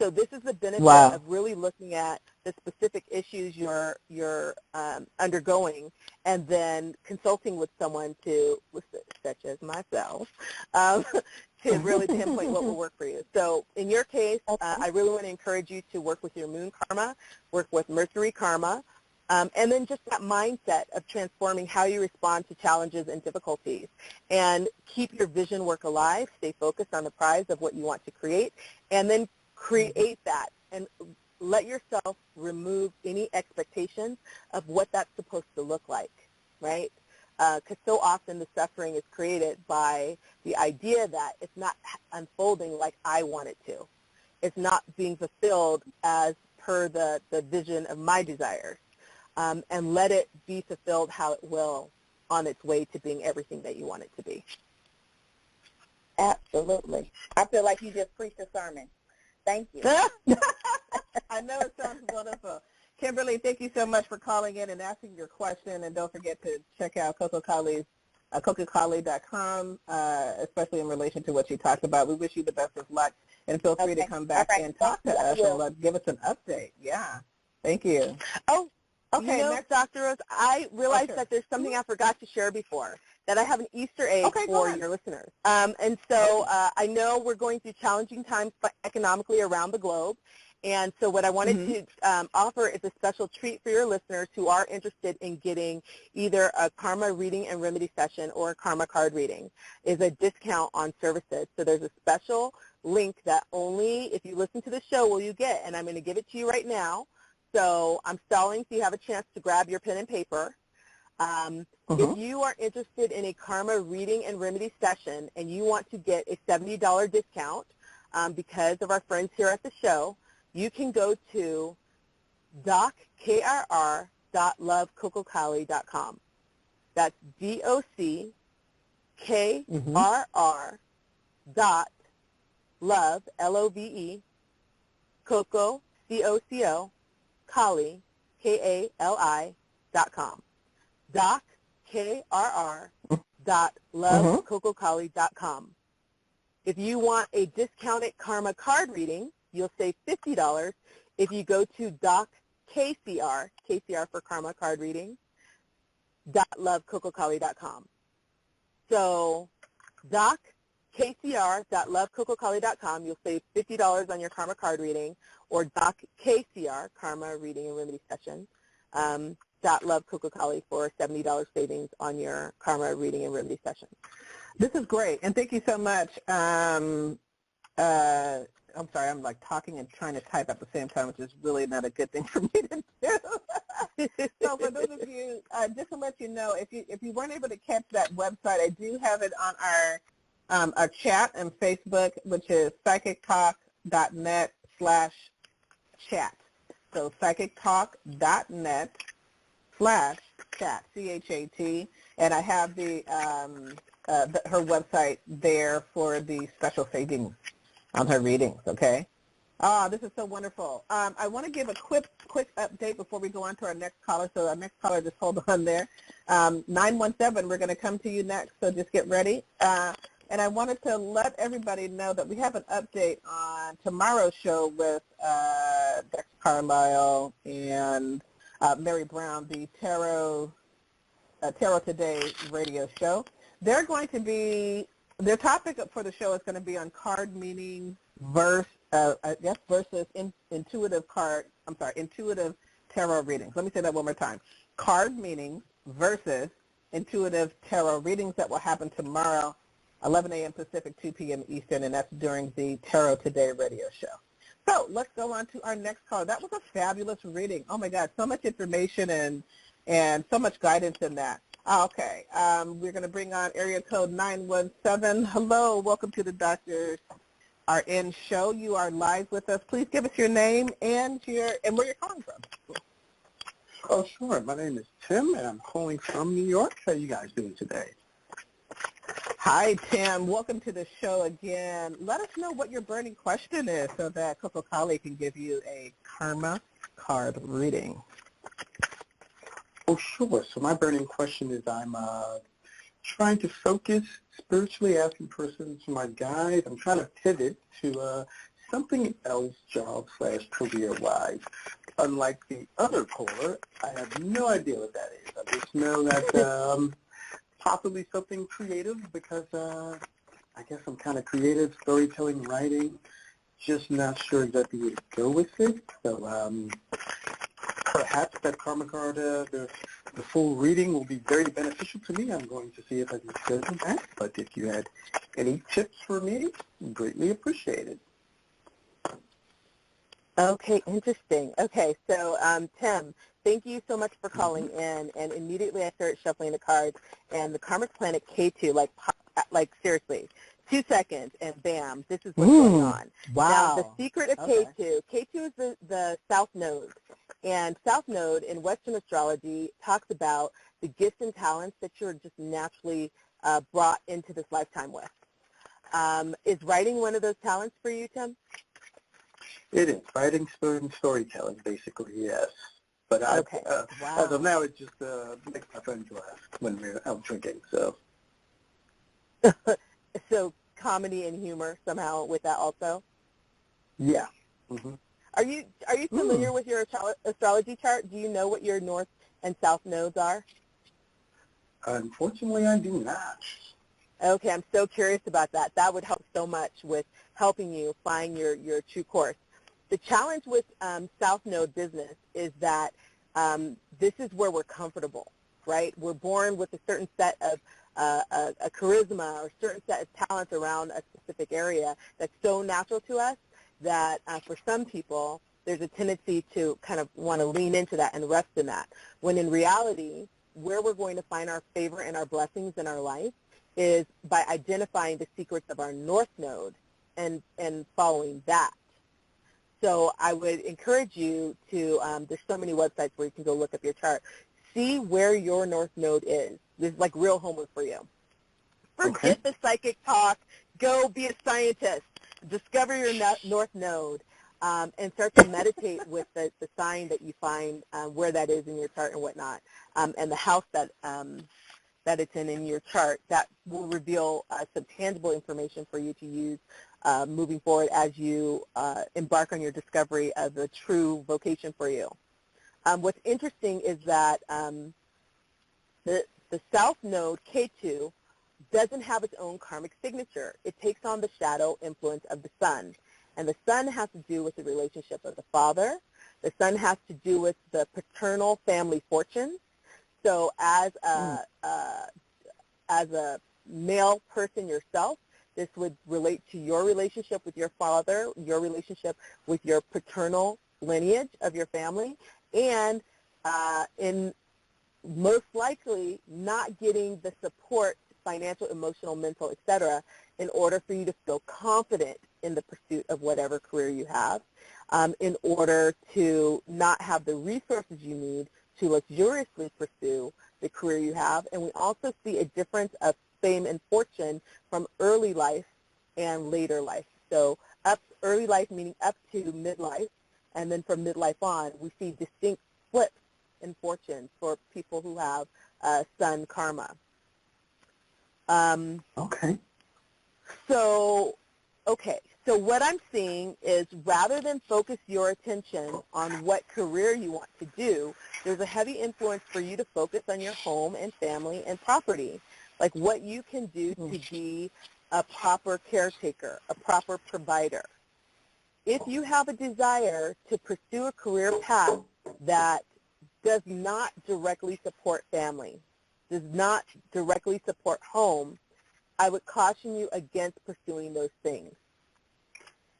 So this is the benefit of really looking at the specific issues you're undergoing, and then consulting with someone such as myself, to really pinpoint what will work for you. So in your case, I really want to encourage you to work with your moon karma, work with Mercury karma, and then just that mindset of transforming how you respond to challenges and difficulties. And keep your vision work alive, stay focused on the prize of what you want to create, and then create that and let yourself remove any expectations of what that's supposed to look like, right? Because so often the suffering is created by the idea that it's not unfolding like I want it to. It's not being fulfilled as per the vision of my desires. And let it be fulfilled how it will on its way to being everything that you want it to be. Absolutely. I feel like you just preached a sermon. Thank you. I know it sounds wonderful. Kimberly, thank you so much for calling in and asking your question. And don't forget to check out CocoKali's CocoKali.com, especially in relation to what you talked about. We wish you the best of luck, and feel free to come back and talk to us and give us an update. Yeah. Thank you. Oh, okay. Next, Dr. Rose, I realized that there's something I forgot to share before, that I have an Easter egg for your listeners. And so I know we're going through challenging times economically around the globe. And so what I wanted to offer is a special treat for your listeners who are interested in getting either a karma reading and remedy session or a karma card reading, is a discount on services. So there's a special link that only if you listen to the show will you get, and I'm going to give it to you right now. So I'm stalling so you have a chance to grab your pen and paper. If you are interested in a karma reading and remedy session and you want to get a $70 discount because of our friends here at the show, you can go to dockrr.lovecocokali.com. That's DOCKRR dot love, L-O-V-E, Coco, C-O-C-O, Kali, K-A-L-I.com. dockrr.lovecocokali.com. If you want a discounted karma card reading, you'll save $50 if you go to DocKCR, KCR for karma card reading, .lovecocokali.com. So DocKCR.lovecocokali.com, you'll save $50 on your karma card reading, or DocKCR, karma reading and remedy session, .lovecocokali for $70 savings on your karma reading and remedy session. This is great, and thank you so much. I'm sorry, I'm like talking and trying to type at the same time, which is really not a good thing for me to do. So for those of you, just to let you know, if you weren't able to catch that website, I do have it on our chat and Facebook, which is psychictalk.net/chat. So psychictalk.net/chat, CHAT, and I have her website there for the special savings on her readings. Okay. Oh, this is so wonderful. I want to give a quick update before we go on to our next caller. So our next caller, just hold on there. 917, we're going to come to you next, so just get ready. And I wanted to let everybody know that we have an update on tomorrow's show with Dax Carlisle and Mary Brown, the Tarot Today radio show. They're going to be, their topic for the show is going to be on card meaning versus intuitive tarot readings. Let me say that one more time. Card meanings versus intuitive tarot readings that will happen tomorrow, 11 a.m. Pacific, 2 p.m. Eastern, and that's during the Tarot Today radio show. So let's go on to our next caller. That was a fabulous reading. Oh, my God, so much information and so much guidance in that. Okay, we're going to bring on area code 917. Hello, welcome to the Doctors Are In show. You are live with us. Please give us your name and where you're calling from. Oh, sure. My name is Tim, and I'm calling from New York. How are you guys doing today? Hi, Tim. Welcome to the show again. Let us know what your burning question is so that CocoKali can give you a karma card reading. Oh, sure. So my burning question is I'm trying to focus, spiritually asking persons for my guide. I'm trying to pivot to something else job/career-wise. Unlike the other caller, I have no idea what that is. I just know that possibly something creative because I guess I'm kind of creative, storytelling, writing, just not sure exactly where to go with it. So perhaps that karma card, the full reading will be very beneficial to me. I'm going to see if I can schedule that. But if you had any tips for me, greatly appreciated. Okay, interesting. Okay, so Tim, thank you so much for calling in. And immediately I started shuffling the cards, and the karmic planet K2, like seriously, 2 seconds, and bam, this is what's going on. Wow. Now, the secret of K2 is the South Node. And South Node in Western astrology talks about the gifts and talents that you're just naturally brought into this lifetime with. Is writing one of those talents for you, Tim? It is. Writing, and storytelling, basically, yes. But as of now, it just makes my friends laugh when we're out drinking. So, so comedy and humor somehow with that also? Yeah. Mm-hmm. Are you familiar with your astrology chart? Do you know what your north and south nodes are? Unfortunately, I do not. Okay, I'm so curious about that. That would help so much with helping you find your true course. The challenge with South Node business is that this is where we're comfortable, right? We're born with a certain set of a charisma or a certain set of talents around a specific area that's so natural to us that for some people there's a tendency to kind of want to lean into that and rest in that. When in reality, where we're going to find our favor and our blessings in our life is by identifying the secrets of our North Node and following that. So I would encourage you to, there's so many websites where you can go look up your chart. See where your North Node is. This is like real homework for you. Forget the psychic talk. Go be a scientist. Discover your North Node and start to meditate with the sign that you find where that is in your chart and whatnot, and the house that it's in your chart. That will reveal some tangible information for you to use moving forward as you embark on your discovery of the true vocation for you. What's interesting is that the South Node, K2, doesn't have its own karmic signature. It takes on the shadow influence of the sun. And the sun has to do with the relationship of the father. The sun has to do with the paternal family fortunes. So as a male person yourself, this would relate to your relationship with your father, your relationship with your paternal lineage of your family, and in most likely not getting the support, financial, emotional, mental, etc., in order for you to feel confident in the pursuit of whatever career you have, in order to not have the resources you need to luxuriously pursue the career you have. And we also see a difference of fame and fortune from early life and later life. So early life meaning up to midlife, and then from midlife on, we see distinct flips in fortune for people who have sun karma. Okay. So what I'm seeing is rather than focus your attention on what career you want to do, there's a heavy influence for you to focus on your home and family and property, like what you can do to be a proper caretaker, a proper provider. If you have a desire to pursue a career path that does not directly support family, does not directly support home, I would caution you against pursuing those things.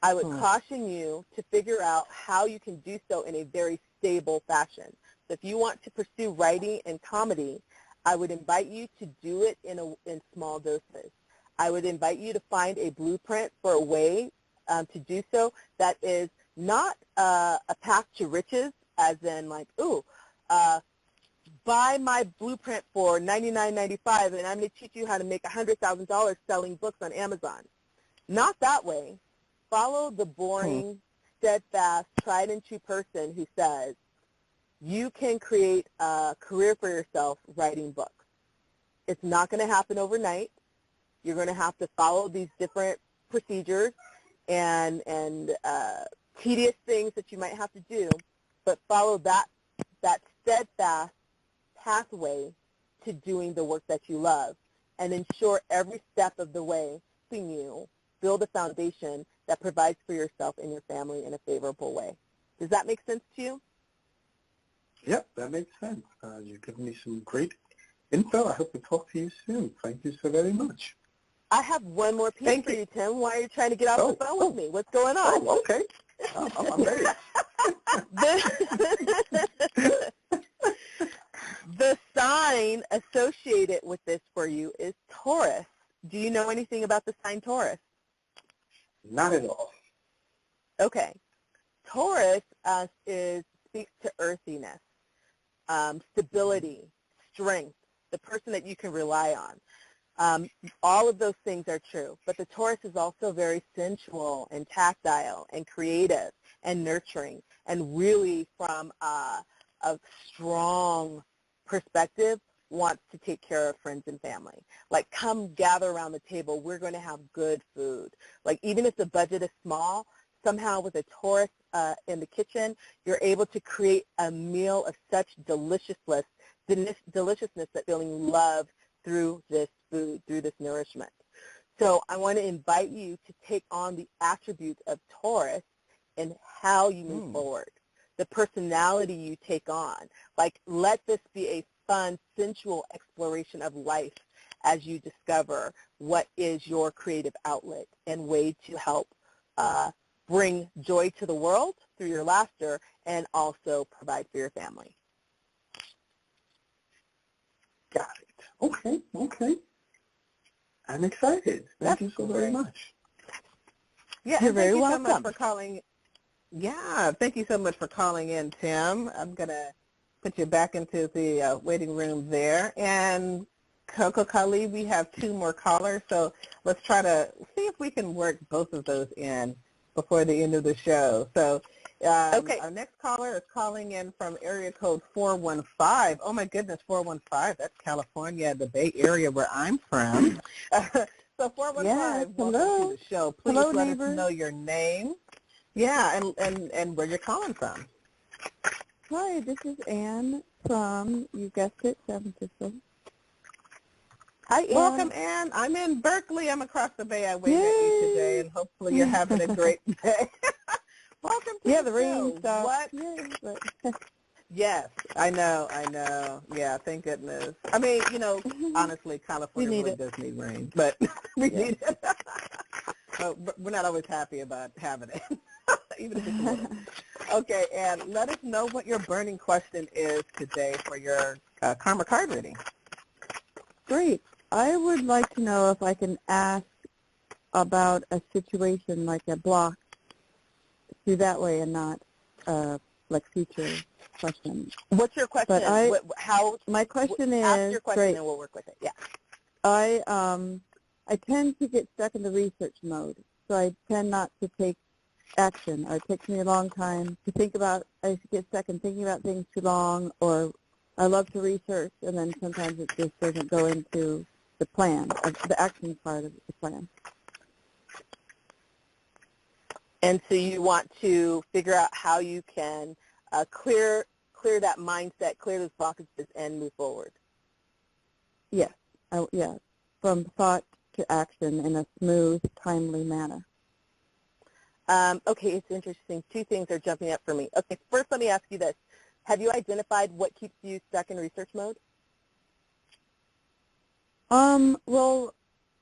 I would caution you to figure out how you can do so in a very stable fashion. So if you want to pursue writing and comedy, I would invite you to do it in small doses. I would invite you to find a blueprint for a way to do so that is not a path to riches, as in like, buy my blueprint for $99.95 and I'm going to teach you how to make $100,000 selling books on Amazon. Not that way. Follow the boring, steadfast, tried and true person who says, you can create a career for yourself writing books. It's not going to happen overnight. You're going to have to follow these different procedures and tedious things that you might have to do, but follow that steadfast pathway to doing the work that you love, and ensure every step of the way helping you build a foundation that provides for yourself and your family in a favorable way. Does that make sense to you? Yep, that makes sense. You've given me some great info. I hope to talk to you soon. Thank you so very much. I have one more piece for you, Tim. Why are you trying to get off the phone with me? What's going on? Oh, okay. I'm ready. The sign associated with this for you is Taurus. Do you know anything about the sign Taurus? Not at all. Okay. Taurus speaks to earthiness, stability, strength, the person that you can rely on. All of those things are true, but the Taurus is also very sensual and tactile and creative and nurturing, and really from a strong perspective wants to take care of friends and family. Like, come gather around the table. We're going to have good food. Like, even if the budget is small, somehow with a Taurus in the kitchen, you're able to create a meal of such deliciousness that feeling love through this food, through this nourishment. So I want to invite you to take on the attributes of Taurus and how you move forward, the personality you take on. Like, let this be a fun, sensual exploration of life as you discover what is your creative outlet and way to help bring joy to the world through your laughter and also provide for your family. Got it. Okay. I'm excited. Thank you so very much. Yeah, you're very welcome. So much for calling. Yeah, thank you so much for calling in, Tim. I'm going to put you back into the waiting room there. And CocoKali, we have 2 more callers, so let's try to see if we can work both of those in before the end of the show. So our next caller is calling in from area code 415. Oh, my goodness, 415. That's California, the Bay Area where I'm from. So 415, welcome to the show. Please let us know your name. Yeah, and where you're calling from. Hi, this is Ann from, you guessed it, San Francisco. Hi, Ann. Welcome, Ann. I'm in Berkeley. I'm across the bay. I waved at you today, and hopefully you're having a great day. Welcome to the rain show. stopped. What? Yay, but Yes, I know. Yeah, thank goodness. I mean, honestly, California really does need rain, but we need it. But we're not always happy about having it, even if it's a little. Okay, and let us know what your burning question is today for your karma card reading. Great. I would like to know if I can ask about a situation like a block through that way and not like future questions. What's your question? But my question is, ask your question great. and we'll work with it. Yeah. I tend to get stuck in the research mode, so I tend not to take action. It takes me a long time to think about. I get stuck in thinking about things too long, or I love to research, and then sometimes it just doesn't go into the plan, the action part of the plan. And so you want to figure out how you can clear that mindset, clear those blockages, and move forward. Yes, yeah, from thought to action in a smooth, timely manner. Okay, it's interesting. Two things are jumping up for me. Okay, first let me ask you this. Have you identified what keeps you stuck in research mode? Well,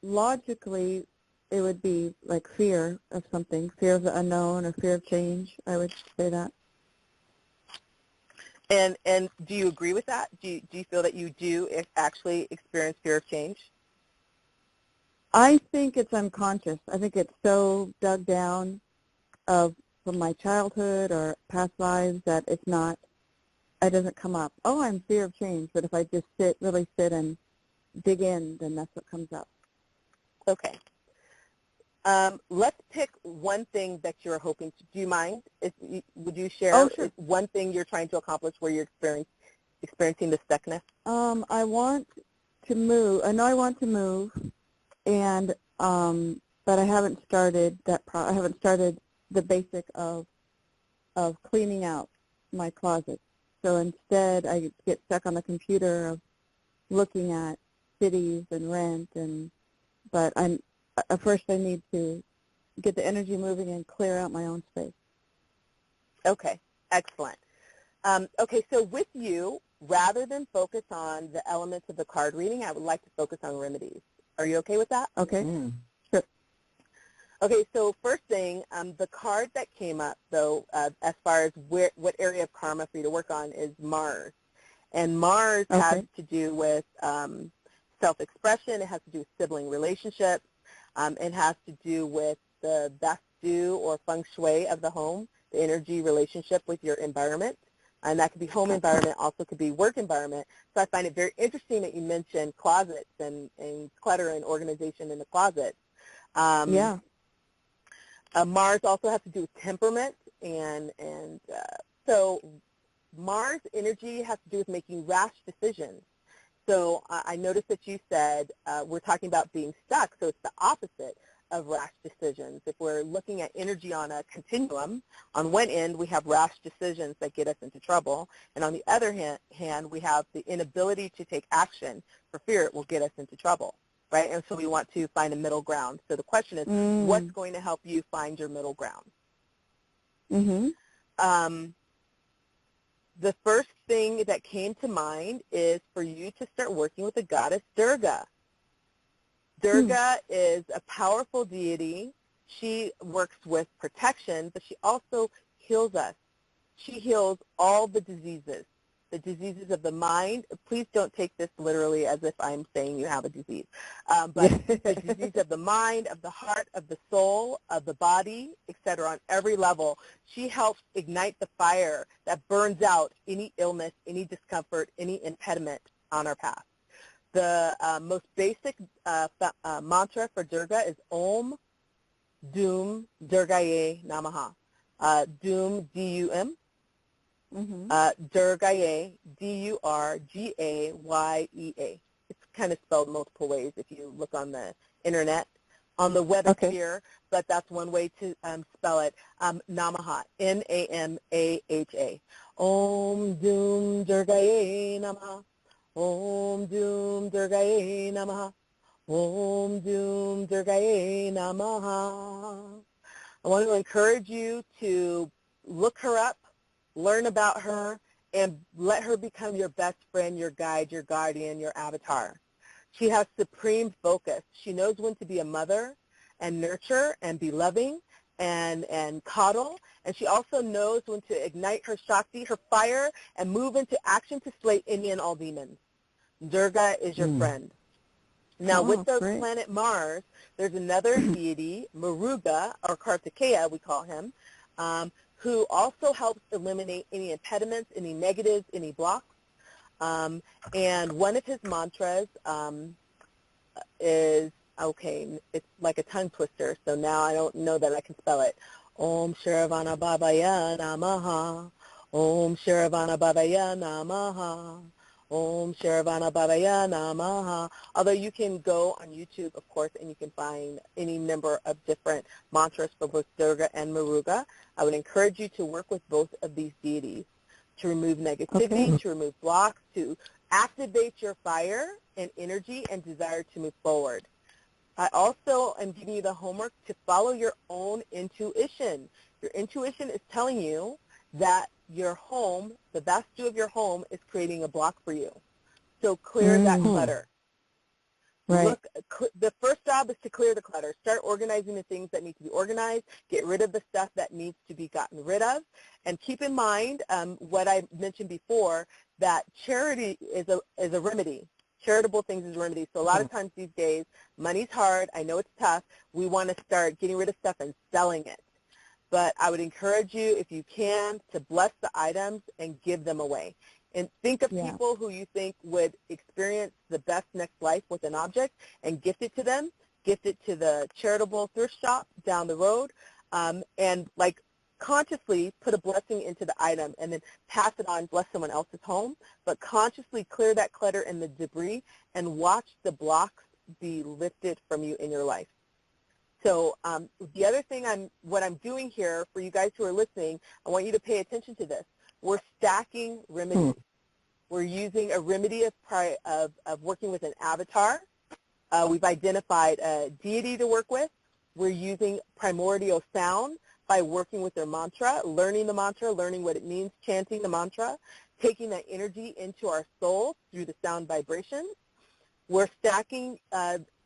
logically, it would be like fear of something, fear of the unknown or fear of change. I would say that. And do you agree with that? Do you feel that you do actually experience fear of change? I think it's unconscious. I think it's so dug down from my childhood or past lives that it doesn't come up. Oh, I'm fear of change, but if I just really sit and dig in, then that's what comes up. Okay. Let's pick one thing that you're hoping to. Do you mind? Would you share sure. one thing you're trying to accomplish where you're experiencing the stuckness? I want to move. I know I want to move, and but I haven't started that. I haven't started the basic of cleaning out my closet. So instead, I get stuck on the computer of looking at cities and rent, but first I need to get the energy moving and clear out my own space. Okay, excellent. Okay, so with you, rather than focus on the elements of the card reading, I would like to focus on remedies. Are you okay with that? Okay. Sure. Okay, so first thing, the card that came up, though, as far as what area of karma for you to work on is Mars. And Mars has to do with self-expression. It has to do with sibling relationships. It has to do with the vastu or feng shui of the home, the energy relationship with your environment. And that could be home environment, also could be work environment. So I find it very interesting that you mentioned closets and clutter and organization in the closets. Yeah. Mars also has to do with temperament, and so Mars energy has to do with making rash decisions. So I noticed that you said we're talking about being stuck, so it's the opposite of rash decisions. If we're looking at energy on a continuum, on one end we have rash decisions that get us into trouble, and on the other hand we have the inability to take action for fear it will get us into trouble, right? And so we want to find a middle ground. So the question is, what's going to help you find your middle ground? The first thing that came to mind is for you to start working with the goddess Durga. Durga is a powerful deity. She works with protection, but she also heals us. She heals all the diseases of the mind. Please don't take this literally as if I'm saying you have a disease. But the disease of the mind, of the heart, of the soul, of the body, etc. on every level. She helps ignite the fire that burns out any illness, any discomfort, any impediment on our path. The most basic mantra for Durga is Om Dum Durgaye Namaha. Dum, D-U-M. Durgaye, D-U-R-G-A-Y-E-A. It's kind of spelled multiple ways if you look on the internet, on the webosphere, but that's one way to spell it. Namaha, N-A-M-A-H-A. Om Dum Durgaye Namaha. Om Dum Durgaye Namaha. Om Dum Durgaye Namaha. I want to encourage you to look her up, learn about her, and let her become your best friend, your guide, your guardian, your avatar. She has supreme focus. She knows when to be a mother and nurture and be loving, and coddle. And she also knows when to ignite her Shakti, her fire, and move into action to slay any and all demons. Durga is your friend. Now, with the planet Mars, there's another deity, Muruga, or Kartikeya, we call him, who also helps eliminate any impediments, any negatives, any blocks. And one of his mantras is, okay, it's like a tongue twister, so now I don't know that I can spell it. Om Shiravana Bhavaya Namaha. Om Shiravana Bhavaya Namaha. Om Shiravana Bhavaya Namaha. Although you can go on YouTube, of course, and you can find any number of different mantras for both Durga and Muruga. I would encourage you to work with both of these deities to remove negativity, to remove blocks, to activate your fire and energy and desire to move forward. I also am giving you the homework to follow your own intuition. Your intuition is telling you that your home, the vastu of your home, is creating a block for you. So clear that clutter. Right. The first job is to clear the clutter. Start organizing the things that need to be organized. Get rid of the stuff that needs to be gotten rid of. And keep in mind what I mentioned before, that charity is a remedy. Charitable things is a remedy. So a lot of times these days, money's hard. I know it's tough. We want to start getting rid of stuff and selling it. But I would encourage you, if you can, to bless the items and give them away. And think of people who you think would experience the best next life with an object and gift it to them. Gift it to the charitable thrift shop down the road. And like consciously put a blessing into the item and then pass it on, bless someone else's home. But consciously clear that clutter and the debris and watch the blocks be lifted from you in your life. So the other thing what I'm doing here for you guys who are listening, I want you to pay attention to this. We're stacking remedies. We're using a remedy of working with an avatar. We've identified a deity to work with. We're using primordial sound by working with their mantra, learning the mantra, learning what it means, chanting the mantra, taking that energy into our soul through the sound vibrations. We're stacking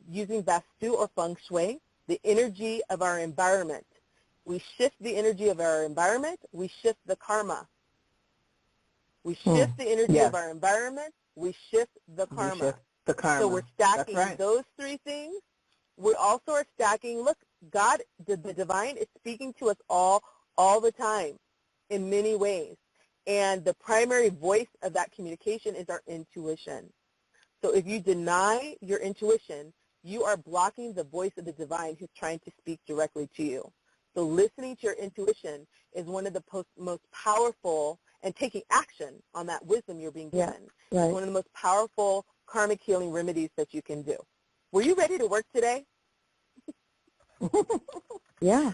using Vastu or Feng Shui, the energy of our environment. We shift the energy of our environment. We shift the karma. We shift the energy of our environment. We shift the karma. We shift the karma. So we're stacking those three things. We also are stacking, look, God, the divine is speaking to us all the time in many ways. And the primary voice of that communication is our intuition. So if you deny your intuition, you are blocking the voice of the divine who's trying to speak directly to you. So listening to your intuition is one of the most powerful, and taking action on that wisdom you're being given is one of the most powerful karmic healing remedies that you can do. Were you ready to work today? Yeah.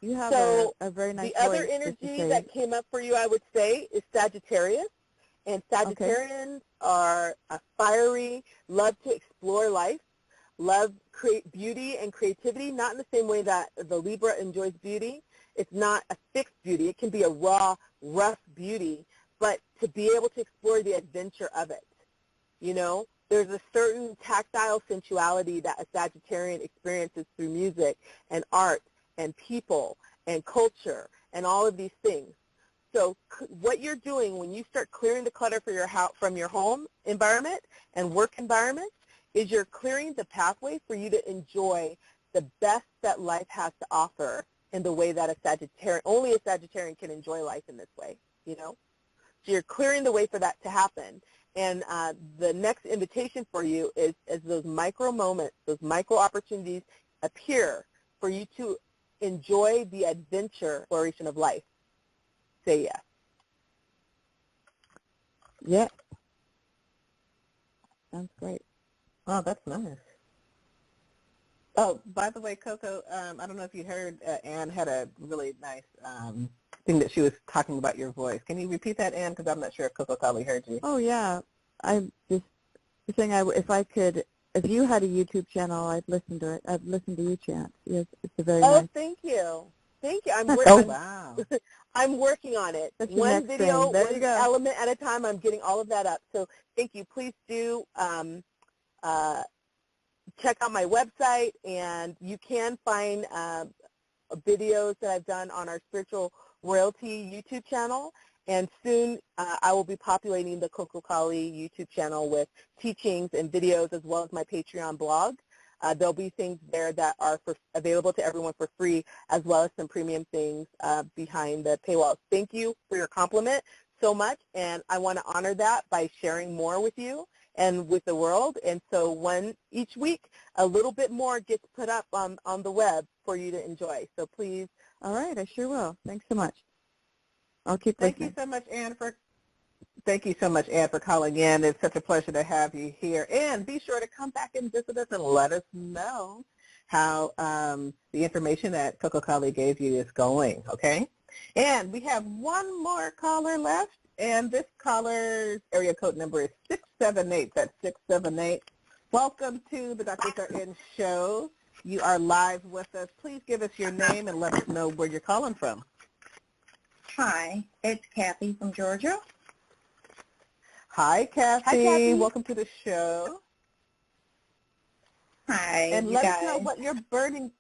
You have a very nice the other voice, energy that came up for you, I would say, is Sagittarius. And Sagittarians are fiery, love to explore life, love create beauty and creativity, not in the same way that the Libra enjoys beauty. It's not a fixed beauty. It can be a raw, rough beauty, but to be able to explore the adventure of it. You know, there's a certain tactile sensuality that a Sagittarian experiences through music and art and people and culture and all of these things. So what you're doing when you start clearing the clutter for your house, from your home environment and work environment, is you're clearing the pathway for you to enjoy the best that life has to offer in the way that only a Sagittarian can enjoy life in this way, you know? So you're clearing the way for that to happen. And the next invitation for you is as those micro moments, those micro opportunities appear for you to enjoy the adventure exploration of life. Say yes. Yeah. Sounds great. Oh, that's nice. Oh, by the way, Coco, I don't know if you heard, Anne had a really nice thing that she was talking about your voice. Can you repeat that, Anne? Because I'm not sure if CocoKali heard you. Oh, yeah. I'm just saying if you had a YouTube channel, I'd listen to it. I'd listen to you chant. Yes, it's a very nice. Oh, thank you. Thank you. Wow. I'm working on it. That's your One next video, thing. There one you go. element at a time. I'm getting all of that up. So thank you. Please do check out my website, and you can find videos that I've done on our Spiritual Royalty YouTube channel. And soon I will be populating the CocoKali YouTube channel with teachings and videos, as well as my Patreon blog. There'll be things there that are available to everyone for free, as well as some premium things behind the paywall. Thank you for your compliment so much, and I want to honor that by sharing more with you and with the world. And so each week, a little bit more gets put up on the web for you to enjoy. So please. All right, I sure will. Thanks so much. I'll keep Thank listening. you so much, Ann, for calling in. It's such a pleasure to have you here. And be sure to come back and visit us and let us know how the information that CocoKali gave you is going, okay? And we have one more caller left, and this caller's area code number is 678. That's 678. Welcome to the Dr. Thurton Show. You are live with us. Please give us your name and let us know where you're calling from. Hi, it's Kathy from Georgia. Hi, Kathy. Hi, Kathy. Welcome to the show. Hi, And you let guys. us know what your burning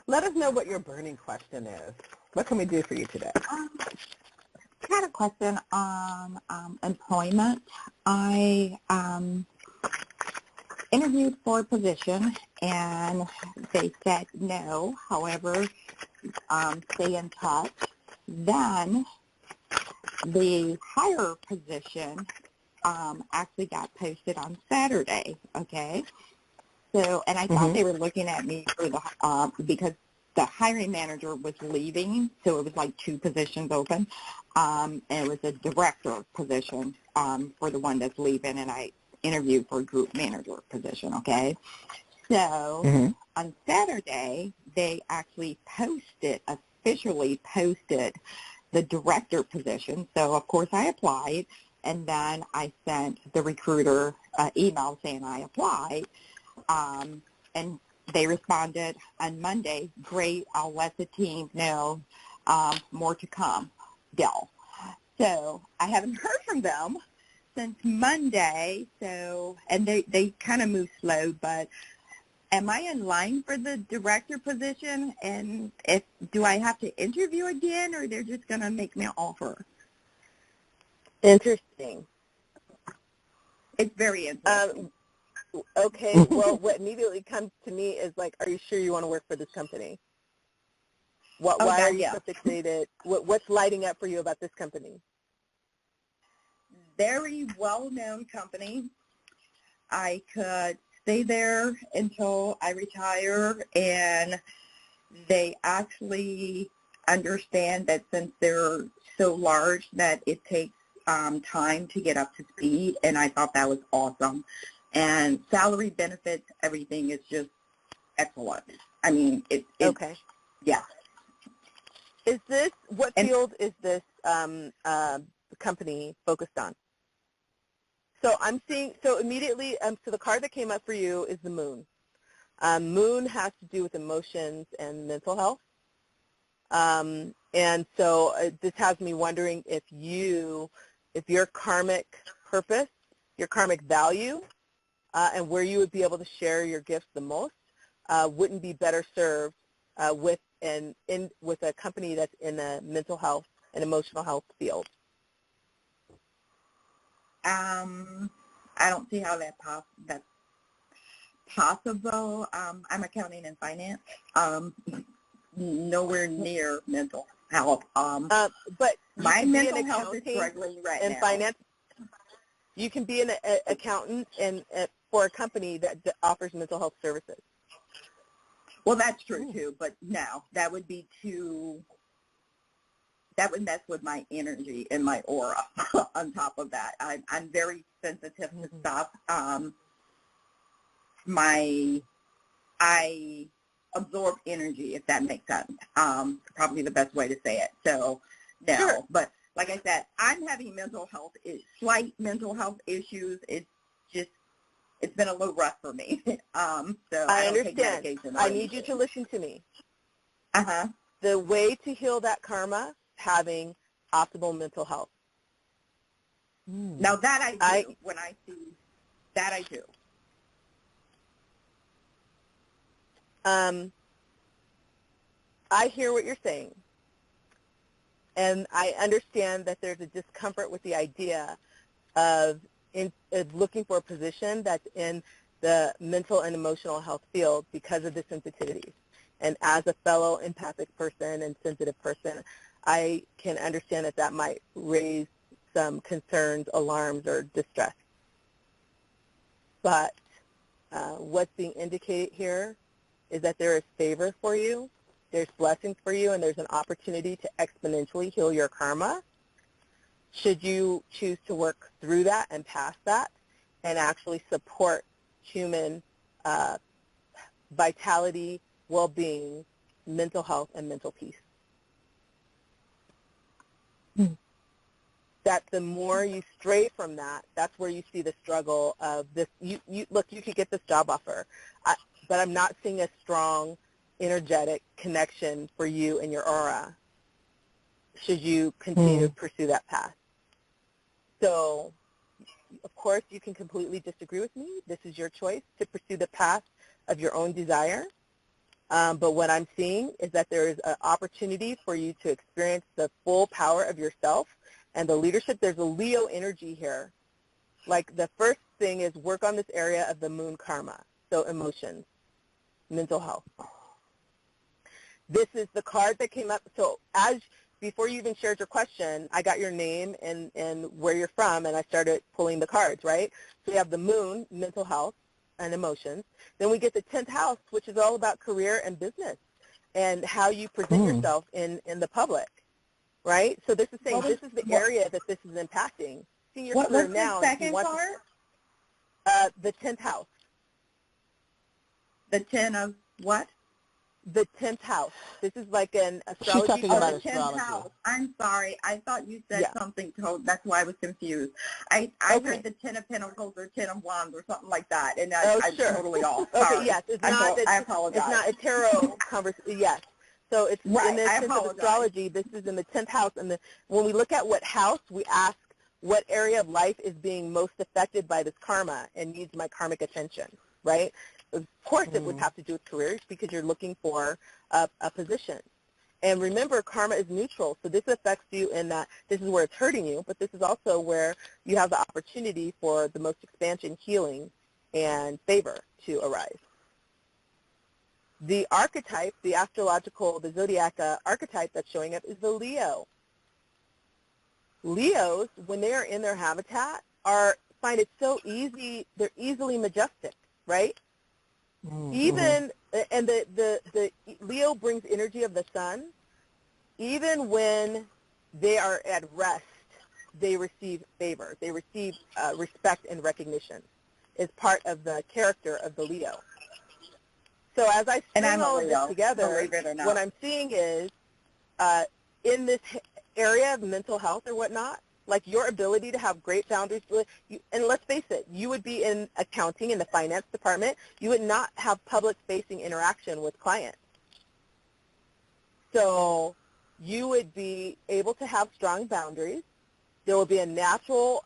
let us know what your burning question is. What can we do for you today? I had a question on employment. I interviewed for a position, and they said no. However, stay in touch. Then the higher position actually got posted on Saturday, okay? So, and I thought they were looking at me for the because the hiring manager was leaving, so it was like 2 positions open, and it was a director position for the one that's leaving, and I interviewed for a group manager position, okay? So on Saturday, they actually officially posted the director position. So, of course, I applied, and then I sent the recruiter email saying I applied, and they responded on Monday, great, I'll let the team know, more to come, Dell. So I haven't heard from them since Monday, so, and they kind of move slow, but am I in line for the director position? And do I have to interview again, or they're just going to make me an offer? Interesting. It's very interesting. Okay, well, what immediately comes to me is like, are you sure you want to work for this company? Why are you so fixated? What's lighting up for you about this company? Very well-known company. I could stay there until I retire, and they actually understand that since they're so large that it takes time to get up to speed, and I thought that was awesome. And salary, benefits, everything is just excellent. I mean, it's okay. Yeah. Is this, what field is this company focused on? So I'm seeing, so immediately, so the card that came up for you is the moon. Moon has to do with emotions and mental health. And so this has me wondering if your karmic purpose, your karmic value, and where you would be able to share your gifts the most, wouldn't be better served with a company that's in the mental health and emotional health field. I don't see how that's possible. I'm accounting and finance. Nowhere near mental health. But my mental health is struggling right now. Finance, you can be an accountant for a company that offers mental health services. Well, that's true too, but no, that would be too. That would mess with my energy and my aura. On top of that, I'm very sensitive to stuff. I absorb energy, if that makes sense. Probably the best way to say it. So, no. Sure. But like I said, I'm having slight mental health issues. It's been a little rough for me. So I don't understand. Take medication. I need you to listen to me. Uh-huh. The way to heal that karma, having optimal mental health. Now that I do, when I see that I do. I hear what you're saying, and I understand that there's a discomfort with the idea of looking for a position that's in the mental and emotional health field because of the sensitivities. And as a fellow empathic person and sensitive person, I can understand that that might raise some concerns, alarms, or distress. But what's being indicated here is that there is favor for you, there's blessings for you, and there's an opportunity to exponentially heal your karma should you choose to work through that and past that and actually support human vitality, well-being, mental health, and mental peace. That the more you stray from that, that's where you see the struggle of this. Look, you could get this job offer, but I'm not seeing a strong, energetic connection for you and your aura should you continue to pursue that path. So, of course, you can completely disagree with me. This is your choice to pursue the path of your own desire. But what I'm seeing is that there is an opportunity for you to experience the full power of yourself and the leadership. There's a Leo energy here. Like the first thing is work on this area of the moon karma, so emotions, mental health. This is the card that came up. So before you even shared your question, I got your name and where you're from, and I started pulling the cards, right? So we have the moon, mental health and emotions. Then we get the 10th house, which is all about career and business and how you present yourself in the public, right? So this is saying this is the area that this is impacting. See your career now. What's the second card? The 10th house. The 10 of what? The 10th house. This is like an astrology. She's talking about the 10th astrology. house. I'm sorry. I thought you said something told. That's why I was confused. I heard the 10 of Pentacles or 10 of Wands or something like that, and I'm totally off. Sorry. Okay, yes. I apologize. It's not a tarot conversation. Yes. So it's in the sense of astrology, this is in the 10th house. And when we look at what house, we ask what area of life is being most affected by this karma and needs my karmic attention, right? Of course, it would have to do with careers because you're looking for a position. And remember, karma is neutral, so this affects you in that this is where it's hurting you, but this is also where you have the opportunity for the most expansion, healing, and favor to arise. The archetype, the astrological, the zodiac archetype that's showing up is the Leo. Leos, when they are in their habitat, find it so easy, they're easily majestic, right? Even, and the Leo brings energy of the sun. Even when they are at rest, they receive favor. They receive respect and recognition. It's part of the character of the Leo. So as I string all of this together, what I'm seeing is in this area of mental health or whatnot, like your ability to have great boundaries, and let's face it, you would be in accounting in the finance department, you would not have public-facing interaction with clients. So you would be able to have strong boundaries. There will be a natural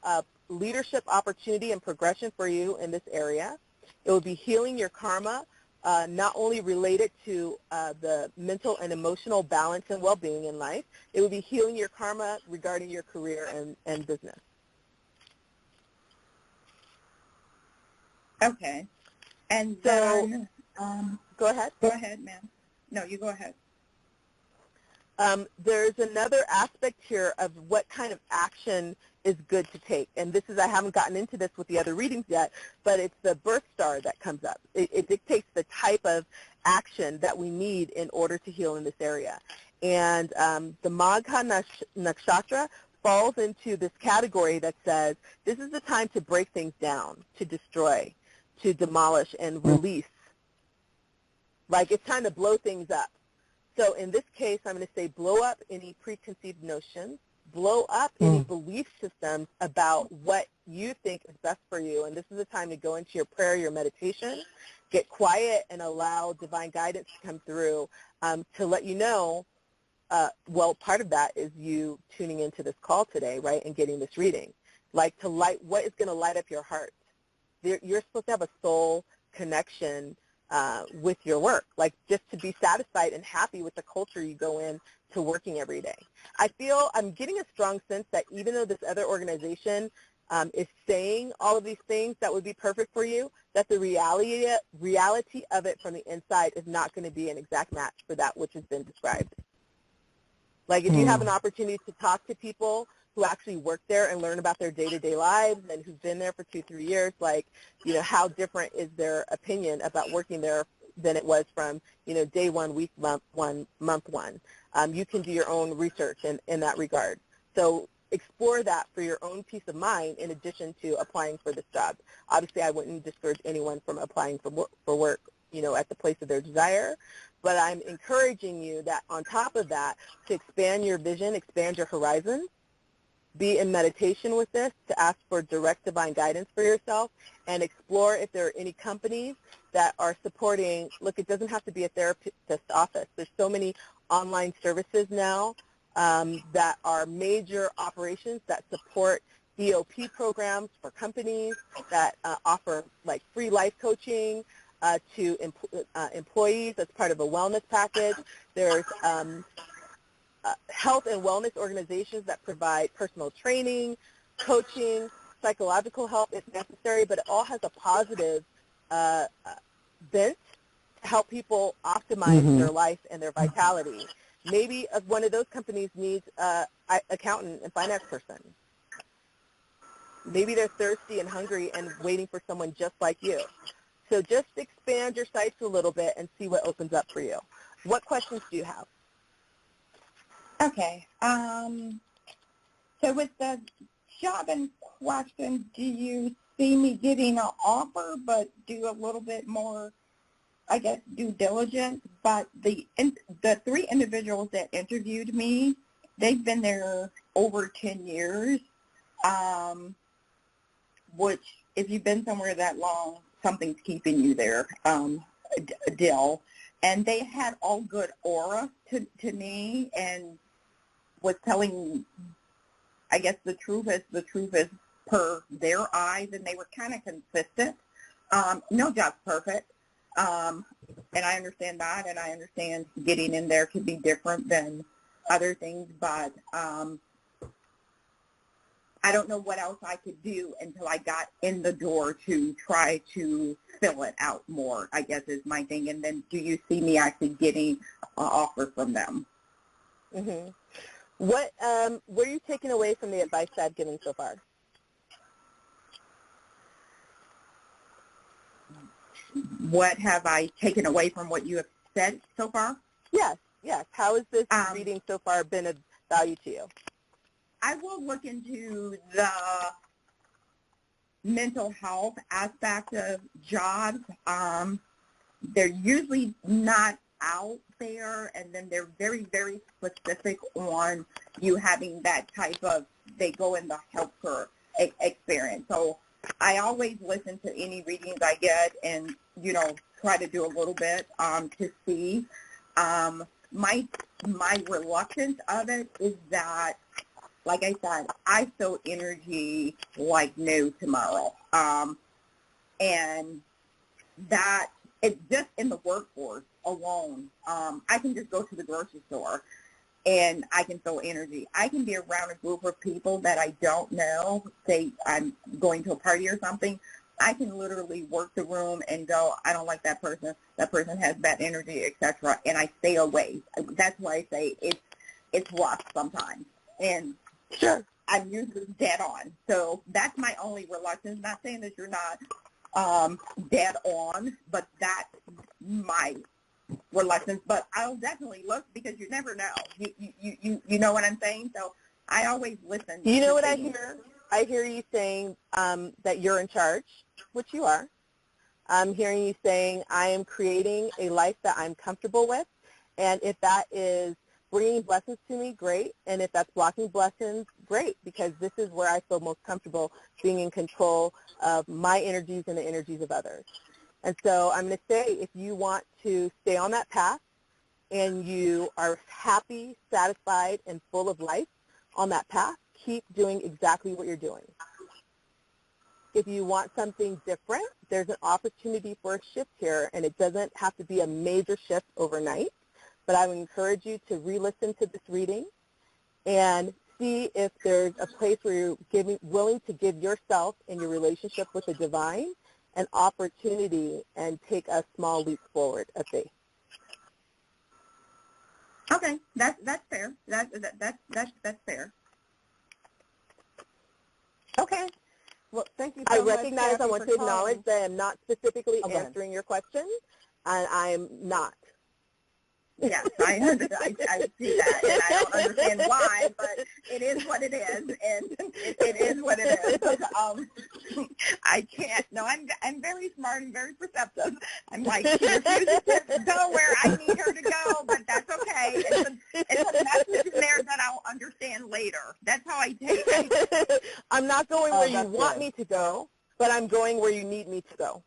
leadership opportunity and progression for you in this area. It will be healing your karma, not only related to the mental and emotional balance and well-being in life, it will be healing your karma regarding your career and business. Okay. And so, then, go ahead. Go ahead, ma'am. No, you go ahead. There's another aspect here of what kind of action is good to take. And this is, I haven't gotten into this with the other readings yet, but it's the birth star that comes up. It dictates the type of action that we need in order to heal in this area. And the Magha Nakshatra falls into this category that says this is the time to break things down, to destroy, to demolish and release. Like it's time to blow things up. So in this case, I'm going to say blow up any preconceived notions, blow up any belief systems about what you think is best for you. And this is the time to go into your prayer, your meditation, get quiet and allow divine guidance to come through to let you know, well, part of that is you tuning into this call today, right, and getting this reading. Like to light, what is going to light up your heart? You're supposed to have a soul connection with your work, like just to be satisfied and happy with the culture you go in to working every day. I'm getting a strong sense that even though this other organization is saying all of these things that would be perfect for you, that the reality of it from the inside is not going to be an exact match for that which has been described. Like if you have an opportunity to talk to people who actually work there and learn about their day-to-day lives and who've been there for 2-3 years, like, how different is their opinion about working there than it was from, day one, week, month one. You can do your own research in that regard. So explore that for your own peace of mind in addition to applying for this job. Obviously, I wouldn't discourage anyone from applying for work, at the place of their desire, but I'm encouraging you that on top of that, to expand your vision, expand your horizons, be in meditation with this, to ask for direct divine guidance for yourself, and explore if there are any companies that are supporting. Look, it doesn't have to be a therapist office. There's so many online services now that are major operations that support EOP programs for companies that offer like free life coaching to employees as part of a wellness package. There's health and wellness organizations that provide personal training, coaching, psychological help if necessary, but it all has a positive bent to help people optimize their life and their vitality. Maybe one of those companies needs an accountant and finance person. Maybe they're thirsty and hungry and waiting for someone just like you. So just expand your sights a little bit and see what opens up for you. What questions do you have? Okay. So with the job in question, do you see me getting an offer but do a little bit more, I guess, due diligence? But the 3 individuals that interviewed me, they've been there over 10 years, which if you've been somewhere that long, something's keeping you there, Dill. And they had all good aura to me and was telling, I guess the truth is per their eyes, and they were kind of consistent. No job's perfect, and I understand that, and I understand getting in there could be different than other things, but I don't know what else I could do until I got in the door to try to fill it out more, I guess is my thing. And then do you see me actually getting an offer from them? Mm-hmm. What are you taking away from the advice I've given so far? What have I taken away from what you have said so far? Yes. How has this reading so far been of value to you? I will look into the mental health aspect of jobs. They're usually not out there, and then they're very, very specific on you having that type of, they go in the healthcare experience. So I always listen to any readings I get and, try to do a little bit to see. My reluctance of it is that, like I said, I feel energy like no tomorrow. And that, it's just in the workforce alone. I can just go to the grocery store and I can feel energy. I can be around a group of people that I don't know, say I'm going to a party or something. I can literally work the room and go, I don't like that person has bad energy, etc., and I stay away. That's why I say it's rough sometimes. And sure, I'm usually dead on. So that's my only reluctance. Not saying that you're not dead on, but that's my reluctance. But I'll definitely look because you never know. You know what I'm saying? So I always listen. You know what I hear? I hear you saying that you're in charge, which you are. I'm hearing you saying I am creating a life that I'm comfortable with, and if that is bringing blessings to me, great. And if that's blocking blessings, great, because this is where I feel most comfortable being in control of my energies and the energies of others. And so I'm going to say if you want to stay on that path and you are happy, satisfied, and full of life on that path, keep doing exactly what you're doing. If you want something different, there's an opportunity for a shift here, and it doesn't have to be a major shift overnight, but I would encourage you to re-listen to this reading and see if there's a place where you're willing to give yourself and your relationship with the divine an opportunity and take a small leap forward of faith. Okay, that's fair. That's fair. Okay. Well, thank you I so much, recognize Kathy, I want for to acknowledge calling. that I am not specifically Okay. answering your question, and I'm not. Yes, I see that, and I don't understand why, but it is what it is, and it is what it is. I can't. No, I'm very smart and very perceptive. I'm like, she refuses to go where I need her to go, but that's okay. It's a message in there that I'll understand later. That's how I take it. I'm not going where you that's want good. me to go, but I'm going where you need me to go.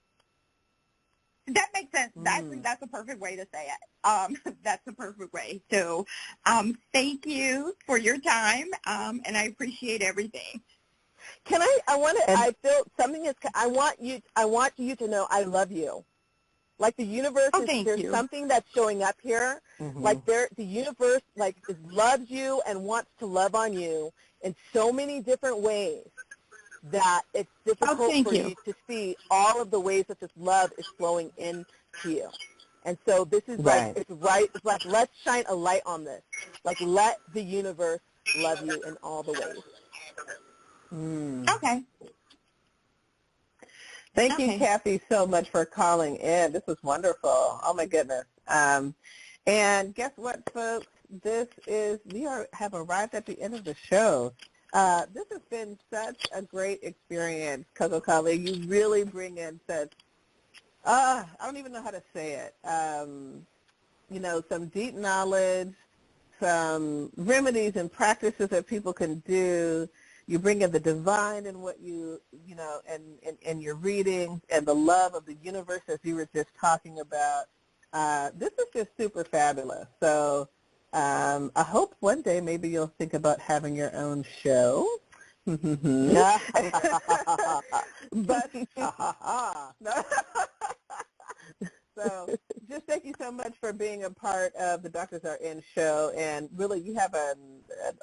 That makes sense. That's a perfect way to say it. That's a perfect way. So, thank you for your time, and I appreciate everything. Can I feel something is, I want you to know I love you. Like the universe, there's something that's showing up here. Mm-hmm. Like the universe loves you and wants to love on you in so many different ways that it's difficult for you to see all of the ways that this love is flowing into you. And so this is it's like let's shine a light on this. Like let the universe love you in all the ways. Okay. Thank you, Kathy, so much for calling in. This was wonderful. Oh, my goodness. And guess what, folks? We have arrived at the end of the show. This has been such a great experience, CocoKali. You really bring in such, I don't even know how to say it, some deep knowledge, some remedies and practices that people can do. You bring in the divine in what in your readings and the love of the universe as you were just talking about. This is just super fabulous. So I hope one day maybe you'll think about having your own show. But so just thank you so much for being a part of the Doctors Are In show, and really you have an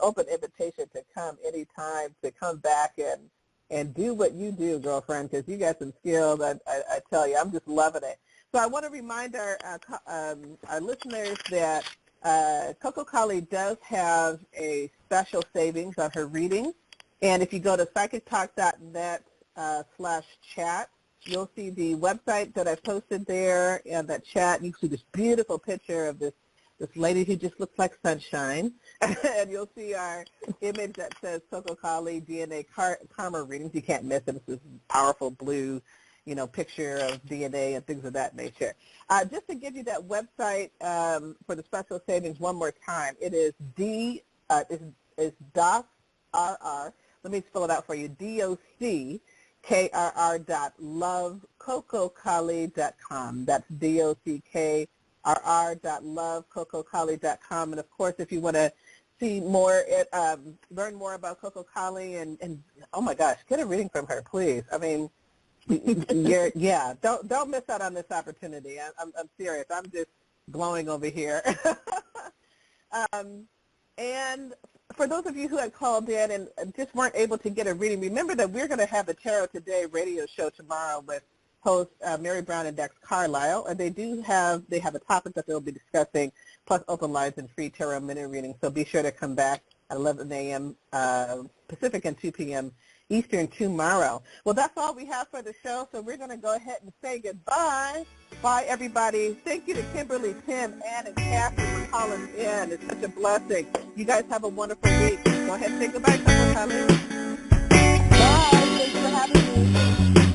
open invitation to come anytime, to come back and do what you do, girlfriend, because you got some skills. I tell you, I'm just loving it. So I want to remind our listeners that CocoKali does have a special savings on her readings, and if you go to psychictalk.net /chat, you'll see the website that I posted there and that chat. You can see this beautiful picture of this lady who just looks like sunshine, and you'll see our image that says CocoKali DNA Karma Readings. You can't miss it. It's this powerful blue picture of DNA and things of that nature. Just to give you that website for the special savings one more time, it is DOCKRR. Let me spell it out for you. DOCKRR.lovecocokali.com. That's DOCKRR.lovecocokali.com. And of course, if you want to see more, learn more about CocoKali and oh my gosh, get a reading from her, please. I mean, don't miss out on this opportunity. I'm serious. I'm just glowing over here. And for those of you who had called in and just weren't able to get a reading, remember that we're going to have the Tarot Today radio show tomorrow with hosts Mary Brown and Dax Carlisle, and they have a topic that they'll be discussing, plus open lines and free tarot minute readings. So be sure to come back at 11 a.m. Pacific and 2 p.m. Eastern tomorrow. Well, that's all we have for the show, so we're going to go ahead and say goodbye. Bye, everybody. Thank you to Kimberly, Tim, Ann, and Kathy for calling in. It's such a blessing. You guys have a wonderful week. Go ahead and say goodbye, CocoKali. Bye. Thanks for having me.